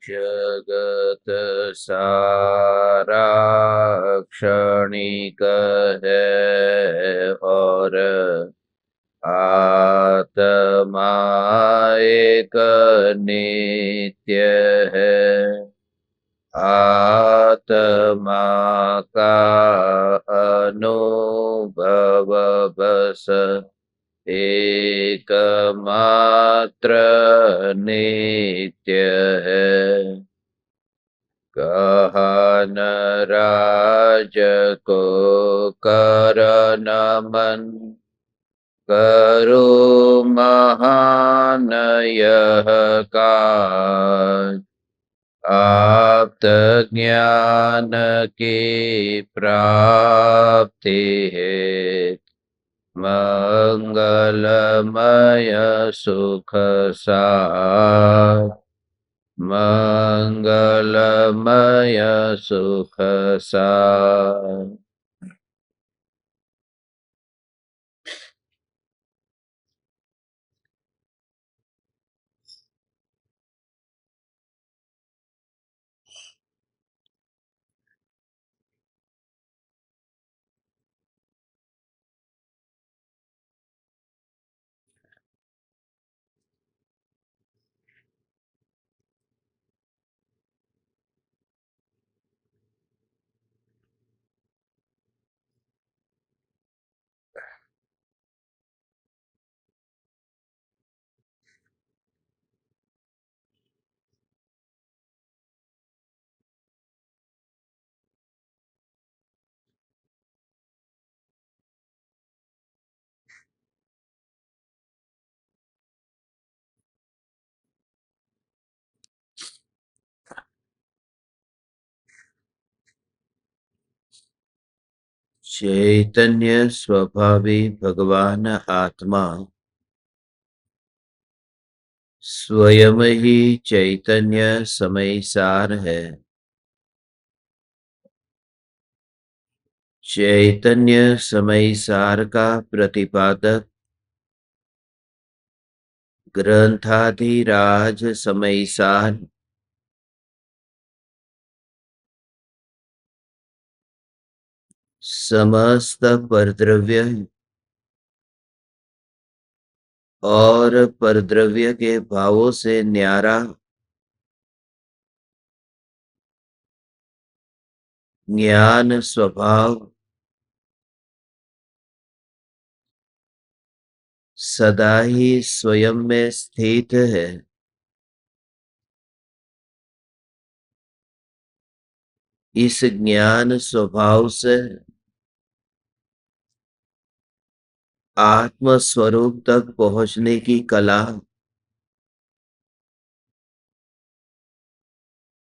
जगत सारा क्षणिक है और आत्मा एक नित्य है। आत्मा का अनुभव बस एकमात्र नित्य है। कहन राज को कर नमन, करो महान यह काज। आप्त ज्ञान की प्राप्ति है, मंगलमय सुख सार। मंगलमय सुख सार। चैतन्य स्वभावी भगवान आत्मा स्वयं ही चैतन्य समय सार है। चैतन्य समय सार का प्रतिपादक ग्रंथाधिराज समय सार समस्त परद्रव्य और परद्रव्य के भावों से न्यारा ज्ञान स्वभाव सदा ही स्वयं में स्थित है। इस ज्ञान स्वभाव से आत्म स्वरूप तक पहुंचने की कला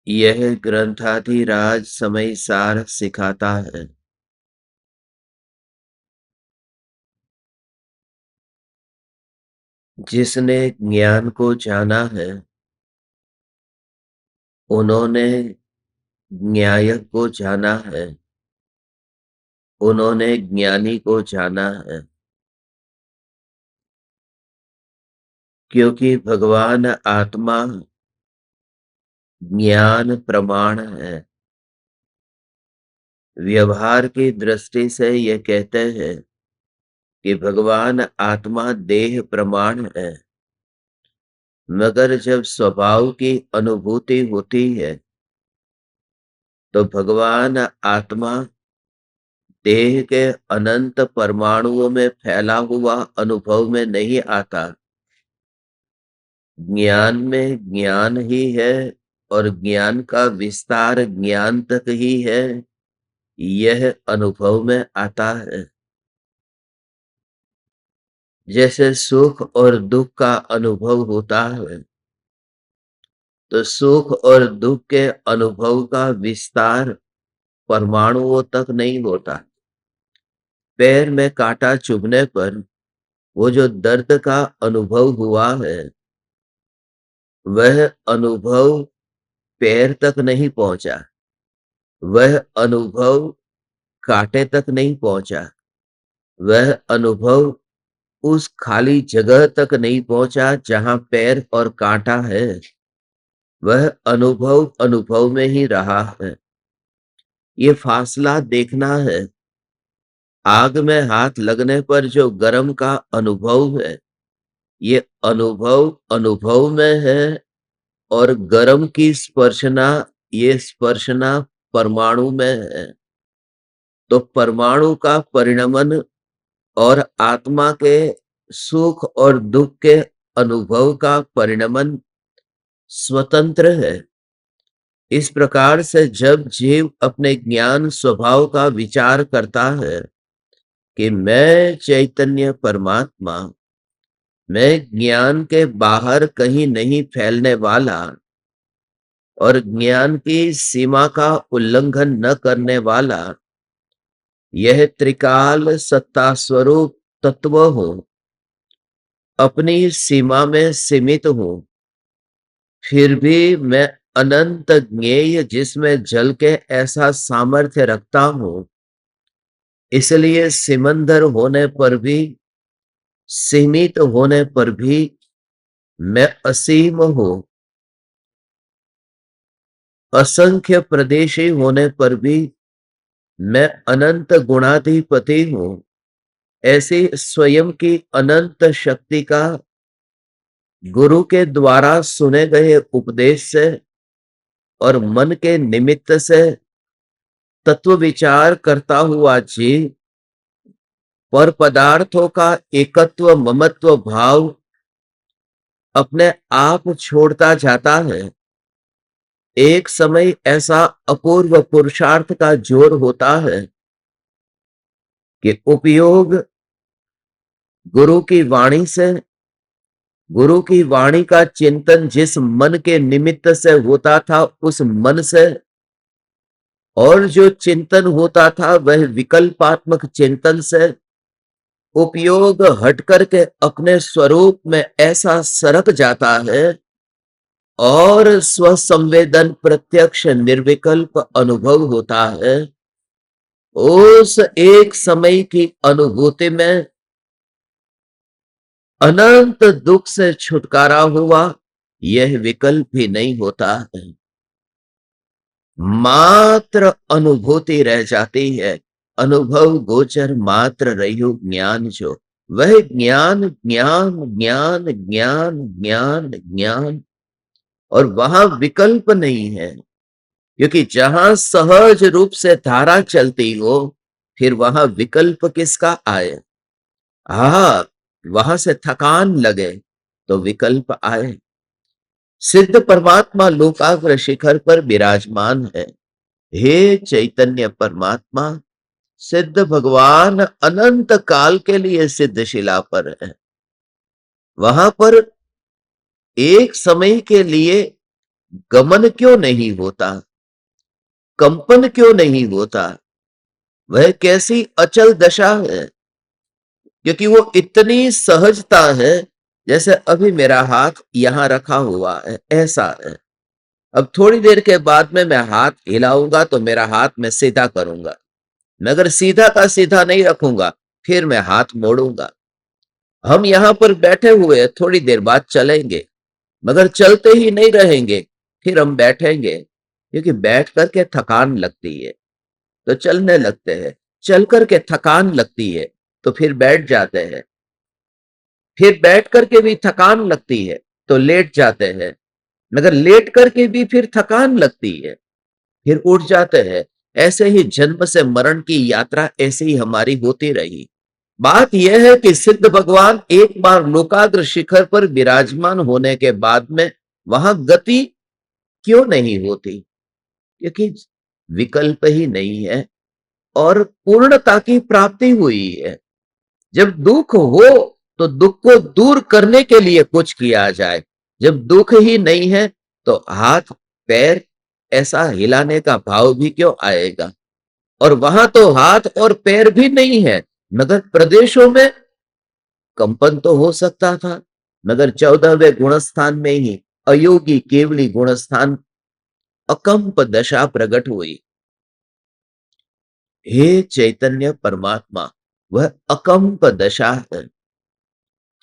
यह ग्रंथाधिराज समय सार सिखाता है। जिसने ज्ञान को जाना है उन्होंने न्यायक को जाना है, उन्होंने ज्ञानी को जाना है। क्योंकि भगवान आत्मा ज्ञान प्रमाण है। व्यवहार की दृष्टि से ये कहते हैं कि भगवान आत्मा देह प्रमाण है, मगर जब स्वभाव की अनुभूति होती है तो भगवान आत्मा देह के अनंत परमाणुओं में फैला हुआ अनुभव में नहीं आता। ज्ञान में ज्ञान ही है और ज्ञान का विस्तार ज्ञान तक ही है, यह अनुभव में आता है। जैसे सुख और दुख का अनुभव होता है तो सुख और दुख के अनुभव का विस्तार परमाणुओं तक नहीं होता। पैर में कांटा चुभने पर वो जो दर्द का अनुभव हुआ है वह अनुभव पैर तक नहीं पहुंचा, वह अनुभव कांटे तक नहीं पहुंचा, वह अनुभव उस खाली जगह तक नहीं पहुंचा जहां पैर और कांटा है। वह अनुभव अनुभव में ही रहा है। ये फासला देखना है। आग में हाथ लगने पर जो गर्म का अनुभव है, ये अनुभव अनुभव में है, और गर्म की स्पर्शना, ये स्पर्शना परमाणु में है। तो परमाणु का परिणमन और आत्मा के सुख और दुख के अनुभव का परिणमन स्वतंत्र है। इस प्रकार से जब जीव अपने ज्ञान स्वभाव का विचार करता है कि मैं चैतन्य परमात्मा, मैं ज्ञान के बाहर कहीं नहीं फैलने वाला और ज्ञान की सीमा का उल्लंघन न करने वाला, यह त्रिकाल सत्ता स्वरूप तत्व हूं, अपनी सीमा में सीमित हूं, फिर भी मैं अनंत ज्ञेय जिसमें जल के ऐसा सामर्थ्य रखता हूं, इसलिए सिमंदर होने पर भी, सीमित होने पर भी मैं असीम हूं। असंख्य प्रदेशी होने पर भी मैं अनंत गुणाधिपति हूं। ऐसी स्वयं की अनंत शक्ति का गुरु के द्वारा सुने गए उपदेश से और मन के निमित्त से तत्व विचार करता हुआ जीव पर पदार्थों का एकत्व ममत्व भाव अपने आप छोड़ता जाता है। एक समय ऐसा अपूर्व पुरुषार्थ का जोर होता है कि उपयोग गुरु की वाणी से, गुरु की वाणी का चिंतन जिस मन के निमित्त से होता था उस मन से, और जो चिंतन होता था वह विकल्पात्मक चिंतन से, उपयोग हट करके अपने स्वरूप में ऐसा सरक जाता है और स्वसंवेदन प्रत्यक्ष निर्विकल्प अनुभव होता है। उस एक समय की अनुभूति में अनंत दुख से छुटकारा हुआ, यह विकल्प ही नहीं होता है, मात्र अनुभूति रह जाती है। अनुभव गोचर मात्र रहियो ज्ञान जो, वह ज्ञान ज्ञान ज्ञान ज्ञान ज्ञान ज्ञान, और वहां विकल्प नहीं है। क्योंकि जहां सहज रूप से धारा चलती हो, फिर वहां विकल्प किसका आए? हा, वहां से थकान लगे तो विकल्प आए। सिद्ध परमात्मा लोकाग्र शिखर पर विराजमान है। हे चैतन्य परमात्मा, सिद्ध भगवान अनंत काल के लिए सिद्ध शिला पर है। वहां पर एक समय के लिए गमन क्यों नहीं होता, कंपन क्यों नहीं होता? वह कैसी अचल दशा है? क्योंकि वो इतनी सहजता है, जैसे अभी मेरा हाथ यहां रखा हुआ है, ऐसा है। अब थोड़ी देर के बाद में मैं हाथ हिलाऊंगा तो मेरा हाथ मैं सीधा करूंगा, मगर सीधा का सीधा नहीं रखूंगा, फिर मैं हाथ मोड़ूंगा। हम यहां पर बैठे हुए थोड़ी देर बाद चलेंगे, मगर चलते ही नहीं रहेंगे, फिर हम बैठेंगे, क्योंकि बैठ करके थकान लगती है तो चलने लगते हैं, चल करके थकान लगती है तो फिर बैठ जाते हैं, फिर बैठ करके भी थकान लगती है तो लेट जाते हैं, मगर लेट करके भी फिर थकान लगती है, फिर उठ जाते हैं। ऐसे ही जन्म से मरण की यात्रा ऐसे ही हमारी होती रही। बात यह है कि सिद्ध भगवान एक बार लोकाग्र शिखर पर विराजमान होने के बाद में वहां गति क्यों नहीं होती? क्योंकि विकल्प ही नहीं है और पूर्णता की प्राप्ति हुई है। जब दुख हो तो दुख को दूर करने के लिए कुछ किया जाए, जब दुख ही नहीं है तो हाथ पैर ऐसा हिलाने का भाव भी क्यों आएगा? और वहां तो हाथ और पैर भी नहीं है, मगर प्रदेशों में कंपन तो हो सकता था। मगर 14वें गुणस्थान में ही, अयोगी केवली गुणस्थान अकंप दशा प्रकट हुई। हे चैतन्य परमात्मा, वह अकंप दशा है।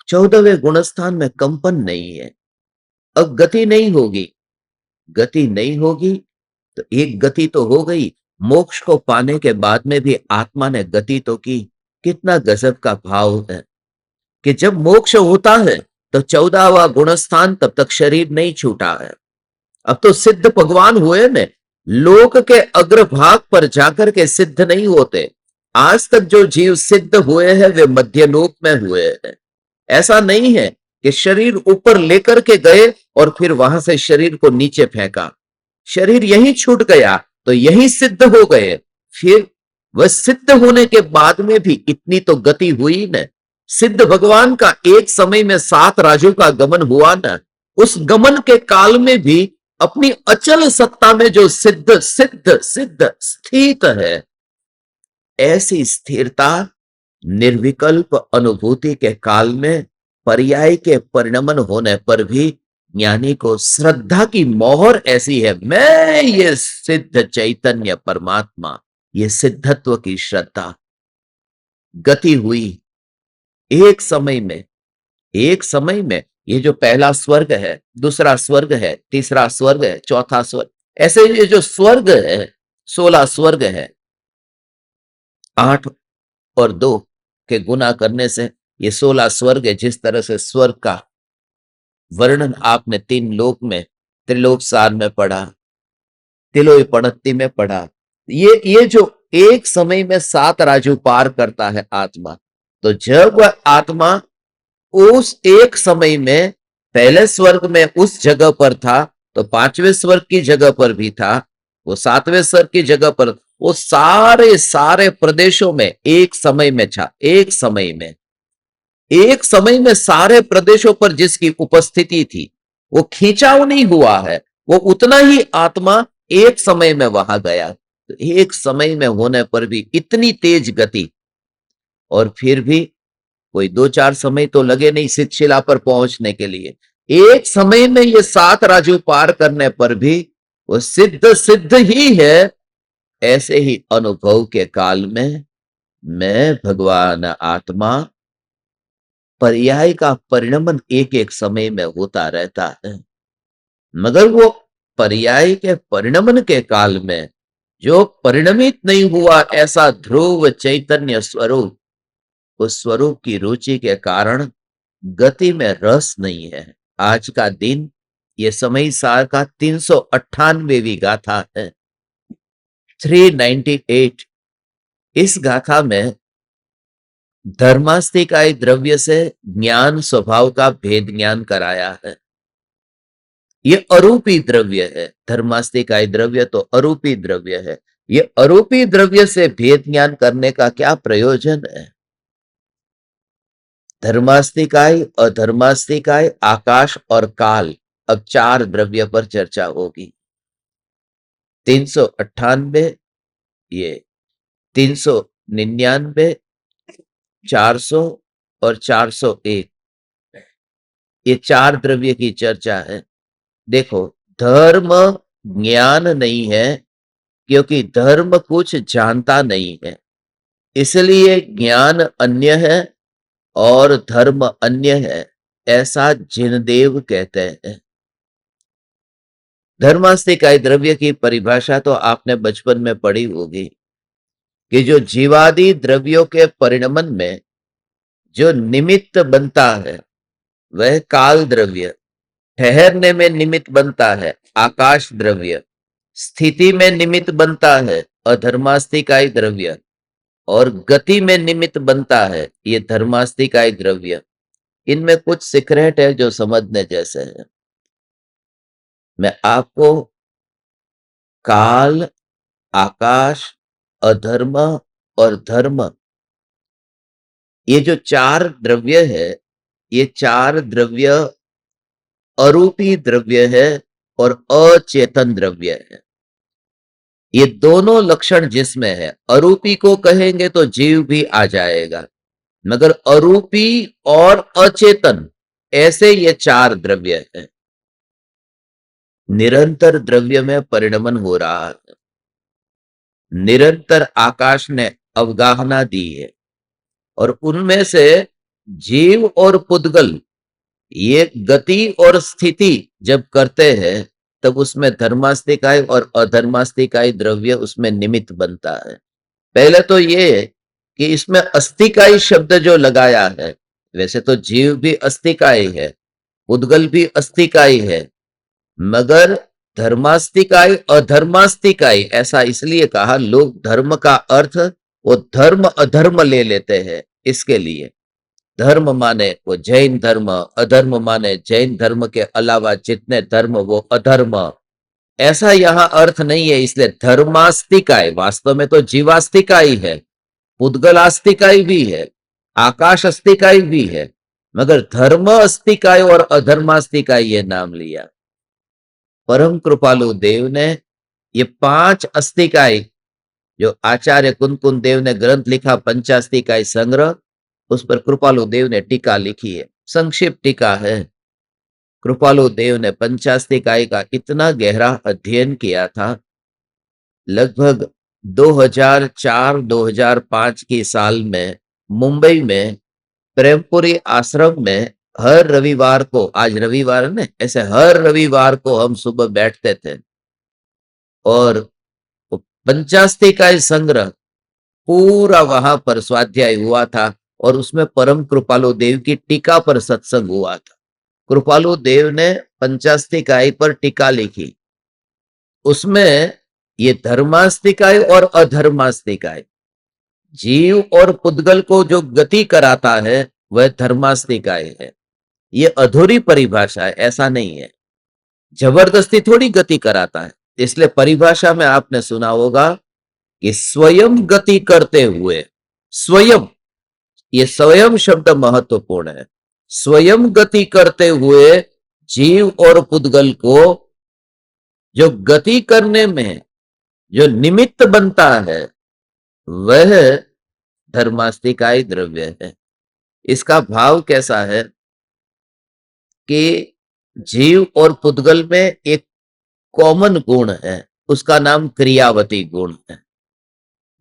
14वें गुणस्थान में कंपन नहीं है। अब गति नहीं होगी। गति नहीं होगी तो एक गति तो हो गई, मोक्ष को पाने के बाद में भी आत्मा ने गति तो की। कितना गजब का भाव है कि जब मोक्ष होता है तो 14वां गुणस्थान तब तक शरीर नहीं छूटा है। अब तो सिद्ध भगवान हुए ने, लोक के अग्रभाग पर जाकर के सिद्ध नहीं होते। आज तक जो जीव सिद्ध हुए हैं वे मध्यलोक में हुए हैं। ऐसा नहीं है कि शरीर ऊपर लेकर के गए और फिर वहां से शरीर को नीचे फेंका। शरीर यहीं छूट गया तो यहीं सिद्ध हो गए। फिर वह सिद्ध होने के बाद में भी इतनी तो गति हुई न। सिद्ध भगवान का एक समय में 7 राज्यों का गमन हुआ न। उस गमन के काल में भी अपनी अचल सत्ता में जो सिद्ध सिद्ध सिद्ध स्थित है, ऐसी स्थिरता निर्विकल्प अनुभूति के काल में पर्याय के परिणमन होने पर भी ज्ञानी को श्रद्धा की मोहर ऐसी है, मैं ये सिद्ध चैतन्य परमात्मा, ये सिद्धत्व की श्रद्धा। गति हुई एक समय में, एक समय में। ये जो पहला स्वर्ग है, दूसरा स्वर्ग है, तीसरा स्वर्ग है, चौथा स्वर्ग, ऐसे ये जो स्वर्ग है 16 स्वर्ग है। 8 और 2 के गुना करने से ये 16 स्वर्ग है। जिस तरह से स्वर्ग का वर्णन आपने 3 लोक में, त्रिलोक सार में पढ़ा, तिलोई पड़ती में पढ़ा। ये जो एक समय में 7 राजू पार करता है आत्मा, तो जब वह आत्मा उस एक समय में पहले स्वर्ग में उस जगह पर था, तो 5वें स्वर्ग की जगह पर भी था, वो 7वें स्वर्ग की जगह पर, वो सारे सारे प्रदेशों में एक समय में था। एक समय में, एक समय में सारे प्रदेशों पर जिसकी उपस्थिति थी, वो खींचाव नहीं हुआ है। वो उतना ही आत्मा एक समय में वहां गया। तो एक समय में होने पर भी इतनी तेज गति, और फिर भी कोई 2-4 समय तो लगे नहीं शिला पर पहुंचने के लिए। एक समय में ये 7 राज्यों पार करने पर भी वो सिद्ध सिद्ध ही है। ऐसे ही अनुभव के काल में मैं भगवान आत्मा, पर्याय का परिणमन एक एक समय में होता रहता है। मगर वो पर्याय के परिणमन के काल में जो परिणमित नहीं हुआ ऐसा ध्रुव चैतन्य स्वरूप, उस स्वरूप की रुचि के कारण गति में रस नहीं है। आज का दिन ये समय सार का 398वीं गाथा है, 398। इस गाथा में धर्मास्तिकाय द्रव्य से ज्ञान स्वभाव का भेद ज्ञान कराया है। ये अरूपी द्रव्य है। धर्मास्तिकाय द्रव्य तो अरूपी द्रव्य है। ये अरूपी द्रव्य से भेद ज्ञान करने का क्या प्रयोजन है? धर्मास्तिकाय, अधर्मास्तिकाय, आकाश और काल, अब 4 द्रव्य पर चर्चा होगी। 398, ये 399, 400 और 401, ये 4 द्रव्य की चर्चा है। देखो, धर्म ज्ञान नहीं है, क्योंकि धर्म कुछ जानता नहीं है, इसलिए ज्ञान अन्य है और धर्म अन्य है, ऐसा जिनदेव कहते हैं। धर्मास्तिकाय द्रव्य की परिभाषा तो आपने बचपन में पढ़ी होगी कि जो जीवादि द्रव्यों के परिणमन में जो निमित्त बनता है वह काल द्रव्य, ठहरने में निमित्त बनता है आकाश द्रव्य, स्थिति में निमित्त बनता है अधर्मास्तिकाय द्रव्य, और गति में निमित्त बनता है ये धर्मास्तिकाय द्रव्य। इनमें कुछ सीक्रेट है जो समझने जैसे है। मैं आपको काल, आकाश, अधर्म और धर्म, ये जो 4 द्रव्य है, ये 4 द्रव्य अरूपी द्रव्य है और अचेतन द्रव्य है। ये दोनों लक्षण जिसमें है, अरूपी को कहेंगे तो जीव भी आ जाएगा, मगर अरूपी और अचेतन, ऐसे ये 4 द्रव्य है। निरंतर द्रव्य में परिणमन हो रहा है, निरंतर आकाश ने अवगाहना दी है, और उनमें से जीव और पुद्गल ये गति और स्थिति जब करते हैं तब उसमें धर्मास्तिकाय और अधर्मास्तिकाय द्रव्य उसमें निमित्त बनता है। पहले तो ये कि इसमें अस्तिकाई शब्द जो लगाया है, वैसे तो जीव भी अस्तिकाई है, पुद्गल भी अस्तिकाई है, मगर धर्मास्तिकाई अधर्मास्तिकाई ऐसा इसलिए कहा, लोग धर्म का अर्थ वो धर्म अधर्म ले लेते हैं। इसके लिए धर्म माने वो जैन धर्म, अधर्म माने जैन धर्म के अलावा जितने धर्म वो अधर्म, ऐसा यहां अर्थ नहीं है। इसलिए धर्मास्तिकाय वास्तव में तो जीवास्तिकाई है, पुद्गल आस्तिकाई भी है, आकाश अस्तिकाई भी है, मगर धर्म अस्तिकाय और अधर्मास्तिकाय ये नाम लिया। परम कृपालु देव ने ये 5 अस्तिकाय, जो आचार्य कुंकुन देव ने ग्रंथ लिखा पंचास्तिकाय संग्रह, उस पर कृपालु देव ने टीका लिखी है, संक्षिप्त टीका है। कृपालु देव ने पंचास्तिकाय का इतना गहरा अध्ययन किया था, लगभग 2004-2005 की साल में मुंबई में प्रेमपुरी आश्रम में हर रविवार को, आज रविवार है ना, ऐसे हर रविवार को हम सुबह बैठते थे और पंचास्तिकाय संग्रह पूरा वहां पर स्वाध्याय हुआ था, और उसमें परम कृपालु देव की टीका पर सत्संग हुआ था। कृपालु देव ने पंचास्तिकाय पर टीका लिखी, उसमें ये धर्मास्तिकाय और अधर्मास्तिकाय, जीव और पुद्गल को जो गति कराता है वह धर्मास्तिकाय है। ये अधूरी परिभाषा है, ऐसा नहीं है, जबरदस्ती थोड़ी गति कराता है। इसलिए परिभाषा में आपने सुना होगा कि स्वयं गति करते हुए, स्वयं, ये स्वयं शब्द महत्वपूर्ण है, स्वयं गति करते हुए जीव और पुद्गल को जो गति करने में जो निमित्त बनता है वह धर्मास्तिकाय द्रव्य है। इसका भाव कैसा है कि जीव और पुद्गल में एक कॉमन गुण है, उसका नाम क्रियावती गुण है,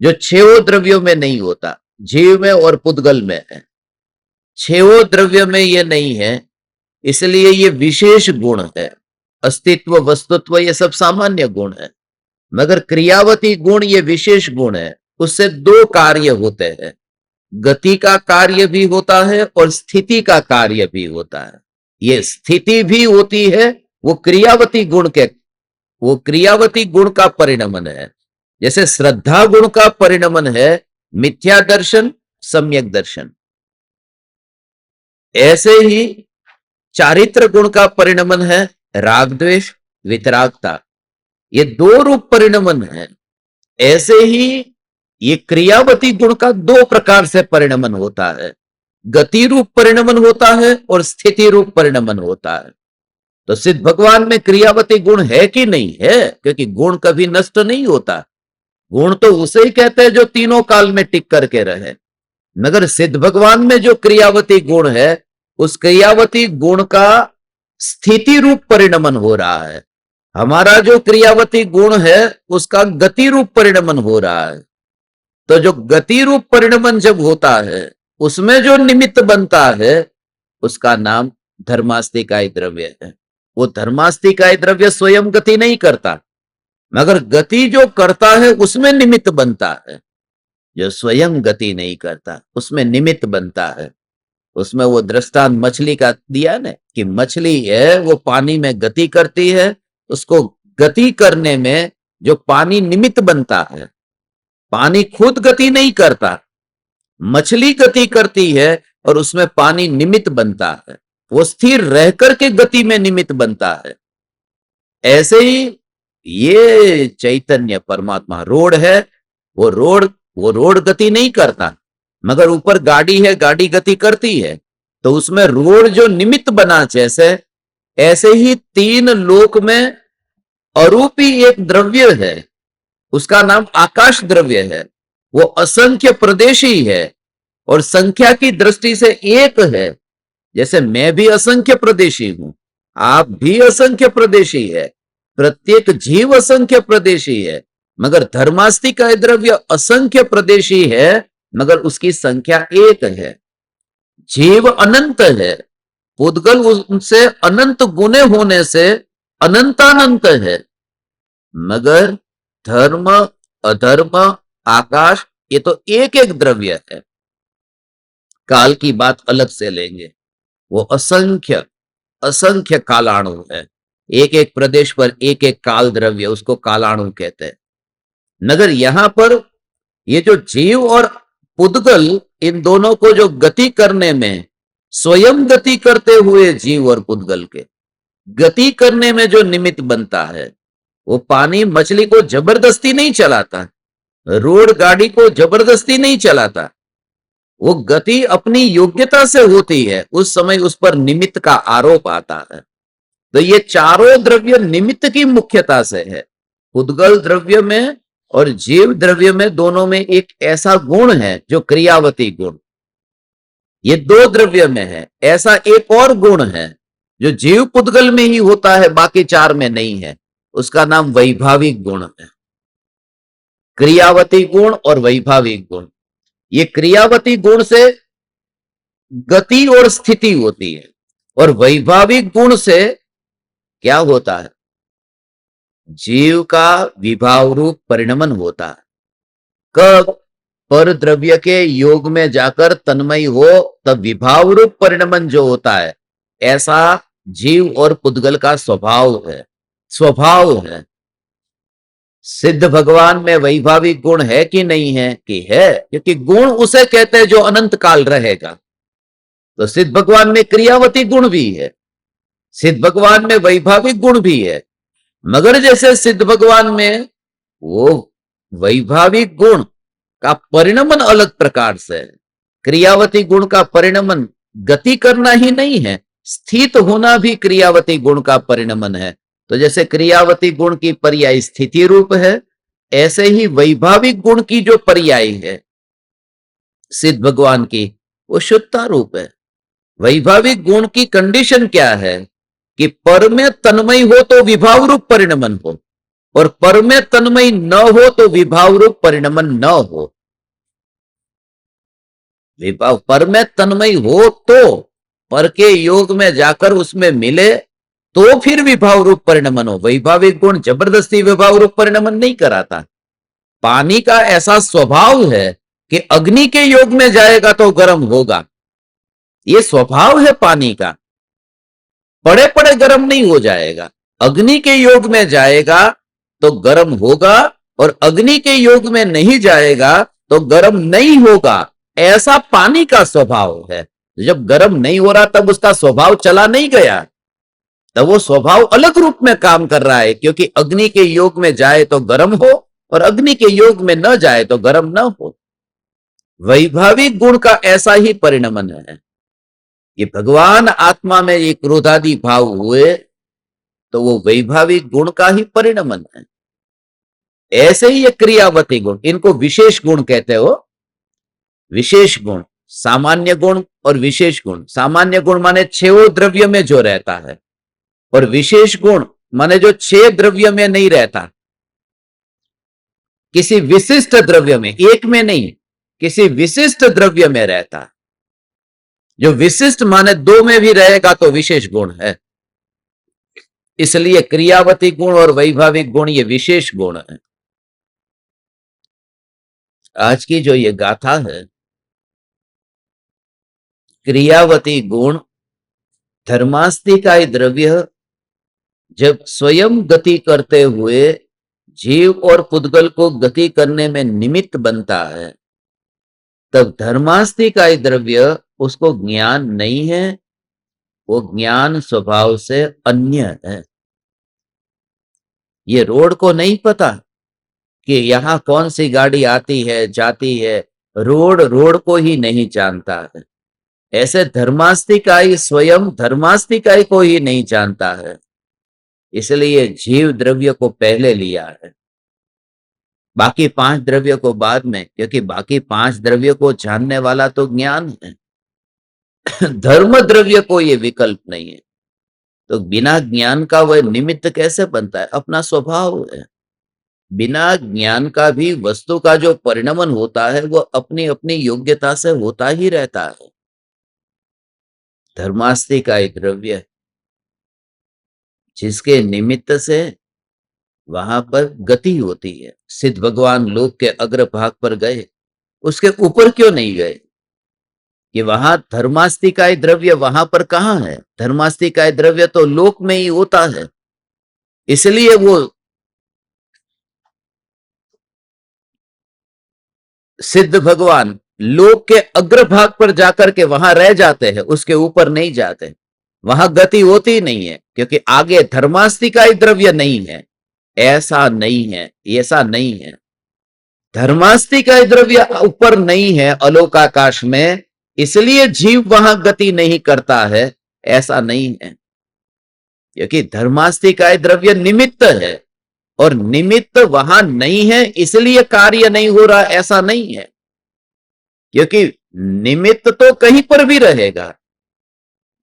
जो 6 द्रव्यों में नहीं होता, जीव में और पुद्गल में है। 6 द्रव्य में ये नहीं है, इसलिए ये विशेष गुण है। अस्तित्व, वस्तुत्व ये सब सामान्य गुण है, मगर क्रियावती गुण ये विशेष गुण है। उससे 2 कार्य होते हैं, गति का कार्य भी होता है और स्थिति का कार्य भी होता है। ये स्थिति भी होती है, वो क्रियावती गुण का परिणमन है। जैसे श्रद्धा गुण का परिणमन है मिथ्या दर्शन, सम्यक दर्शन, ऐसे ही चारित्र गुण का परिणमन है राग द्वेष, वितरागता। ये 2 रूप परिणमन है। ऐसे ही ये क्रियावती गुण का 2 प्रकार से परिणमन होता है, गति रूप परिणमन होता है और स्थिति रूप परिणमन होता है। तो सिद्ध भगवान में क्रियावती गुण है कि नहीं है? क्योंकि गुण कभी नष्ट नहीं होता। गुण तो उसे ही कहते हैं जो तीनों काल में टिक करके रहे, मगर सिद्ध भगवान में जो क्रियावती गुण है, उस क्रियावती गुण का स्थिति रूप परिणमन हो रहा है। हमारा जो क्रियावती गुण है उसका गति रूप परिणमन हो रहा है। तो जो गति रूप परिणमन जब होता है, उसमें जो निमित्त बनता है उसका नाम धर्मास्तिकाय द्रव्य है। वो धर्मास्तिकाय द्रव्य स्वयं गति नहीं करता, मगर गति जो करता है उसमें निमित्त बनता है। जो स्वयं गति नहीं करता उसमें निमित्त बनता है। उसमें वो दृष्टांत मछली का दिया ना, कि मछली है वो पानी में गति करती है, उसको गति करने में जो पानी निमित्त बनता है, पानी खुद गति नहीं करता, मछली गति करती है और उसमें पानी निमित्त बनता है। वो स्थिर रह करके गति में निमित्त बनता है। ऐसे ही ये चैतन्य परमात्मा रोड है, वो रोड गति नहीं करता, मगर ऊपर गाड़ी है, गाड़ी गति करती है, तो उसमें रोड जो निमित्त बना, जैसे ऐसे ही 3 लोक में अरूपी एक द्रव्य है, उसका नाम आकाश द्रव्य है। वो असंख्य प्रदेशी है और संख्या की दृष्टि से एक है। जैसे मैं भी असंख्य प्रदेशी हूं, आप भी असंख्य प्रदेशी है, प्रत्येक जीव असंख्य प्रदेशी है, मगर धर्मास्तिकाय द्रव्य असंख्य प्रदेशी है, मगर उसकी संख्या एक है। जीव अनंत है, पुद्गल उनसे अनंत गुने होने से अनंतानंत है, मगर धर्म अधर्म आकाश ये तो एक एक द्रव्य है। काल की बात अलग से लेंगे, वो असंख्य असंख्य कालाणु है। एक एक प्रदेश पर एक एक काल द्रव्य, उसको कालाणु कहते हैं। मगर यहां पर ये जो जीव और पुद्गल, इन दोनों को जो गति करने में, स्वयं गति करते हुए जीव और पुद्गल के गति करने में जो निमित्त बनता है, वो पानी मछली को जबरदस्ती नहीं चलाता, रोड गाड़ी को जबरदस्ती नहीं चलाता, वो गति अपनी योग्यता से होती है। उस समय उस पर निमित्त का आरोप आता है। तो ये चारों द्रव्य निमित्त की मुख्यता से है। पुद्गल द्रव्य में और जीव द्रव्य में, दोनों में एक ऐसा गुण है जो क्रियावती गुण, ये दो द्रव्य में है। ऐसा एक और गुण है जो जीव पुद्गल में ही होता है, बाकी चार में नहीं है, उसका नाम वैभाविक गुण है। क्रियावती गुण और वैभाविक गुण, ये क्रियावती गुण से गति और स्थिति होती है, और वैभाविक गुण से क्या होता है, जीव का विभाव रूप परिणमन होता है। कब पर द्रव्य के योग में जाकर तन्मय हो, तब विभाव रूप परिणमन जो होता है, ऐसा जीव और पुद्गल का स्वभाव है। स्वभाव है। सिद्ध भगवान में वैभाविक गुण है कि नहीं है? कि है, क्योंकि गुण उसे कहते हैं जो अनंत काल रहेगा। तो सिद्ध भगवान में क्रियावती गुण भी है, सिद्ध भगवान में वैभाविक गुण भी है। मगर जैसे सिद्ध भगवान में वो वैभाविक गुण का परिणमन अलग प्रकार से है, क्रियावती गुण का परिणमन गति करना ही नहीं है, स्थित होना भी क्रियावती गुण का परिणमन है। तो जैसे क्रियावती गुण की पर्याय स्थिति रूप है, ऐसे ही वैभाविक गुण की जो पर्याय है सिद्ध भगवान की, वो शुद्धता रूप है। वैभाविक गुण की कंडीशन क्या है कि पर में तन्मय हो तो विभाव रूप परिणमन हो, और पर में तन्मय न हो तो विभाव रूप परिणमन न हो। विभाव पर में तन्मय हो तो पर के योग में जाकर उसमें मिले तो फिर विभाव रूप परिणमन हो। वैभाविक गुण जबरदस्ती विभाव रूप परिणमन नहीं कराता। पानी का ऐसा स्वभाव है कि अग्नि के योग में जाएगा तो गर्म होगा, ये स्वभाव है पानी का। पड़े पड़े गर्म नहीं हो जाएगा, अग्नि के योग में जाएगा तो गर्म होगा, और अग्नि के योग में नहीं जाएगा तो गर्म नहीं होगा। ऐसा पानी का स्वभाव है। जब गर्म नहीं हो रहा तब उसका स्वभाव चला नहीं गया, तब वो स्वभाव अलग रूप में काम कर रहा है, क्योंकि अग्नि के योग में जाए तो गर्म हो और अग्नि के योग में न जाए तो गर्म न हो। वैभाविक गुण का ऐसा ही परिणमन है कि भगवान आत्मा में ये क्रोधादि भाव हुए तो वो वैभाविक गुण का ही परिणमन है। ऐसे ही ये क्रियावती गुण, इनको विशेष गुण कहते हो। विशेष गुण, सामान्य गुण और विशेष गुण। सामान्य गुण माने छह द्रव्य में जो रहता है, और विशेष गुण माने जो छह द्रव्य में नहीं रहता, किसी विशिष्ट द्रव्य में, एक में नहीं, किसी विशिष्ट द्रव्य में रहता। जो विशिष्ट माने दो में भी रहेगा तो विशेष गुण है। इसलिए क्रियावती गुण और वैभाविक गुण ये विशेष गुण है। आज की जो ये गाथा है, क्रियावती गुण धर्मास्तिकाय द्रव्य जब स्वयं गति करते हुए जीव और पुद्गल को गति करने में निमित्त बनता है, तब धर्मास्तिकाय द्रव्य उसको ज्ञान नहीं है, वो ज्ञान स्वभाव से अन्य है। ये रोड को नहीं पता कि यहां कौन सी गाड़ी आती है जाती है, रोड रोड को ही नहीं जानता है। ऐसे धर्मास्तिकाय स्वयं धर्मास्तिकाय को ही नहीं जानता है, इसलिए जीव द्रव्य को पहले लिया है, बाकी पांच द्रव्य को बाद में, क्योंकि बाकी पांच द्रव्य को जानने वाला तो ज्ञान है। धर्म द्रव्य को ये विकल्प नहीं है। तो बिना ज्ञान का वह निमित्त कैसे बनता है? अपना स्वभाव है। बिना ज्ञान का भी वस्तु का जो परिणमन होता है वो अपनी अपनी योग्यता से होता ही रहता है। धर्मास्ति का एक द्रव्य जिसके निमित्त से वहां पर गति होती है। सिद्ध भगवान लोक के अग्रभाग पर गए, उसके ऊपर क्यों नहीं गए? कि वहां धर्मास्तिकाय द्रव्य वहां पर कहां है? धर्मास्तिकाय द्रव्य तो लोक में ही होता है, इसलिए वो सिद्ध भगवान लोक के अग्रभाग पर जाकर के वहां रह जाते हैं, उसके ऊपर नहीं जाते। वहां गति होती नहीं है क्योंकि आगे धर्मास्तिकाय द्रव्य नहीं है। ऐसा नहीं है, ऐसा नहीं है। धर्मास्तिकाय द्रव्य ऊपर नहीं है अलोकाकाश में, इसलिए जीव वहां गति नहीं करता है, ऐसा नहीं है। क्योंकि धर्मास्तिकाय द्रव्य निमित्त है और निमित्त वहां नहीं है इसलिए कार्य नहीं हो रहा, ऐसा नहीं है। क्योंकि निमित्त तो कहीं पर भी रहेगा।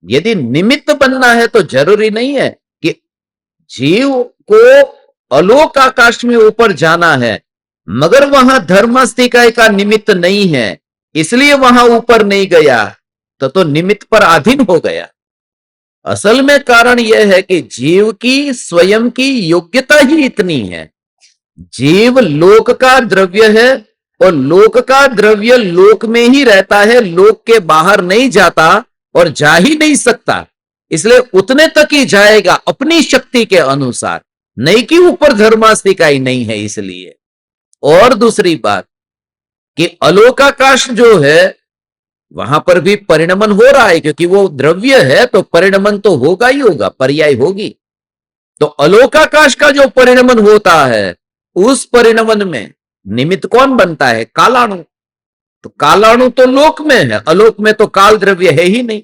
यदि निमित्त बनना है तो जरूरी नहीं है कि जीव को अलोक आकाश में ऊपर जाना है, मगर वहां धर्मास्तिकाय का निमित्त नहीं है इसलिए वहां ऊपर नहीं गया, तो निमित्त पर अधीन हो गया। असल में कारण यह है कि जीव की स्वयं की योग्यता ही इतनी है। जीव लोक का द्रव्य है और लोक का द्रव्य लोक में ही रहता है, लोक के बाहर नहीं जाता और जा ही नहीं सकता, इसलिए उतने तक ही जाएगा अपनी शक्ति के अनुसार, नहीं कि ऊपर धर्मास्तिकाय नहीं है इसलिए। और दूसरी बात कि अलोकाकाश जो है वहां पर भी परिणमन हो रहा है, क्योंकि वो द्रव्य है तो परिणमन तो होगा ही होगा, पर्याय होगी। तो अलोकाकाश का जो परिणमन होता है उस परिणमन में निमित्त कौन बनता है? कालाणु। तो कालाणु तो लोक में है, अलोक में तो काल द्रव्य है ही नहीं।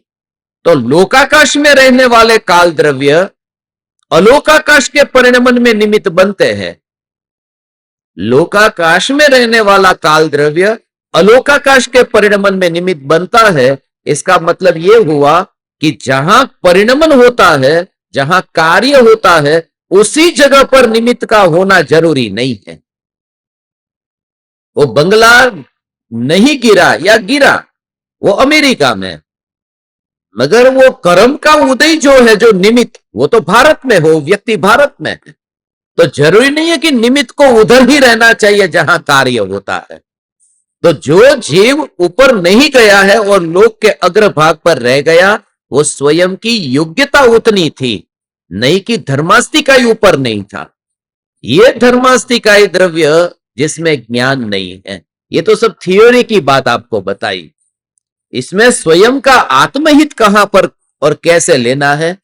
तो लोकाकाश में रहने वाले काल द्रव्य अलोकाकाश के परिणमन में निमित्त बनते हैं। लोकाकाश में रहने वाला काल द्रव्य अलोकाकाश के परिणमन में निमित्त बनता है। इसका मतलब यह हुआ कि जहां परिणमन होता है, जहां कार्य होता है, उसी जगह पर निमित्त का होना जरूरी नहीं है। वो बंगला नहीं गिरा या गिरा वो अमेरिका में, मगर वो कर्म का उदय जो है, जो निमित्त, वो तो भारत में हो, व्यक्ति भारत में है। तो जरूरी नहीं है कि निमित्त को उधर ही रहना चाहिए जहां कार्य होता है। तो जो जीव ऊपर नहीं गया है और लोक के अग्रभाग पर रह गया, वो स्वयं की योग्यता उतनी थी, नहीं कि धर्मास्तिकाय ऊपर नहीं था। ये धर्मास्तिकाय द्रव्य जिसमें ज्ञान नहीं है, ये तो सब थियोरी की बात आपको बताई। इसमें स्वयं का आत्महित कहां पर और कैसे लेना है,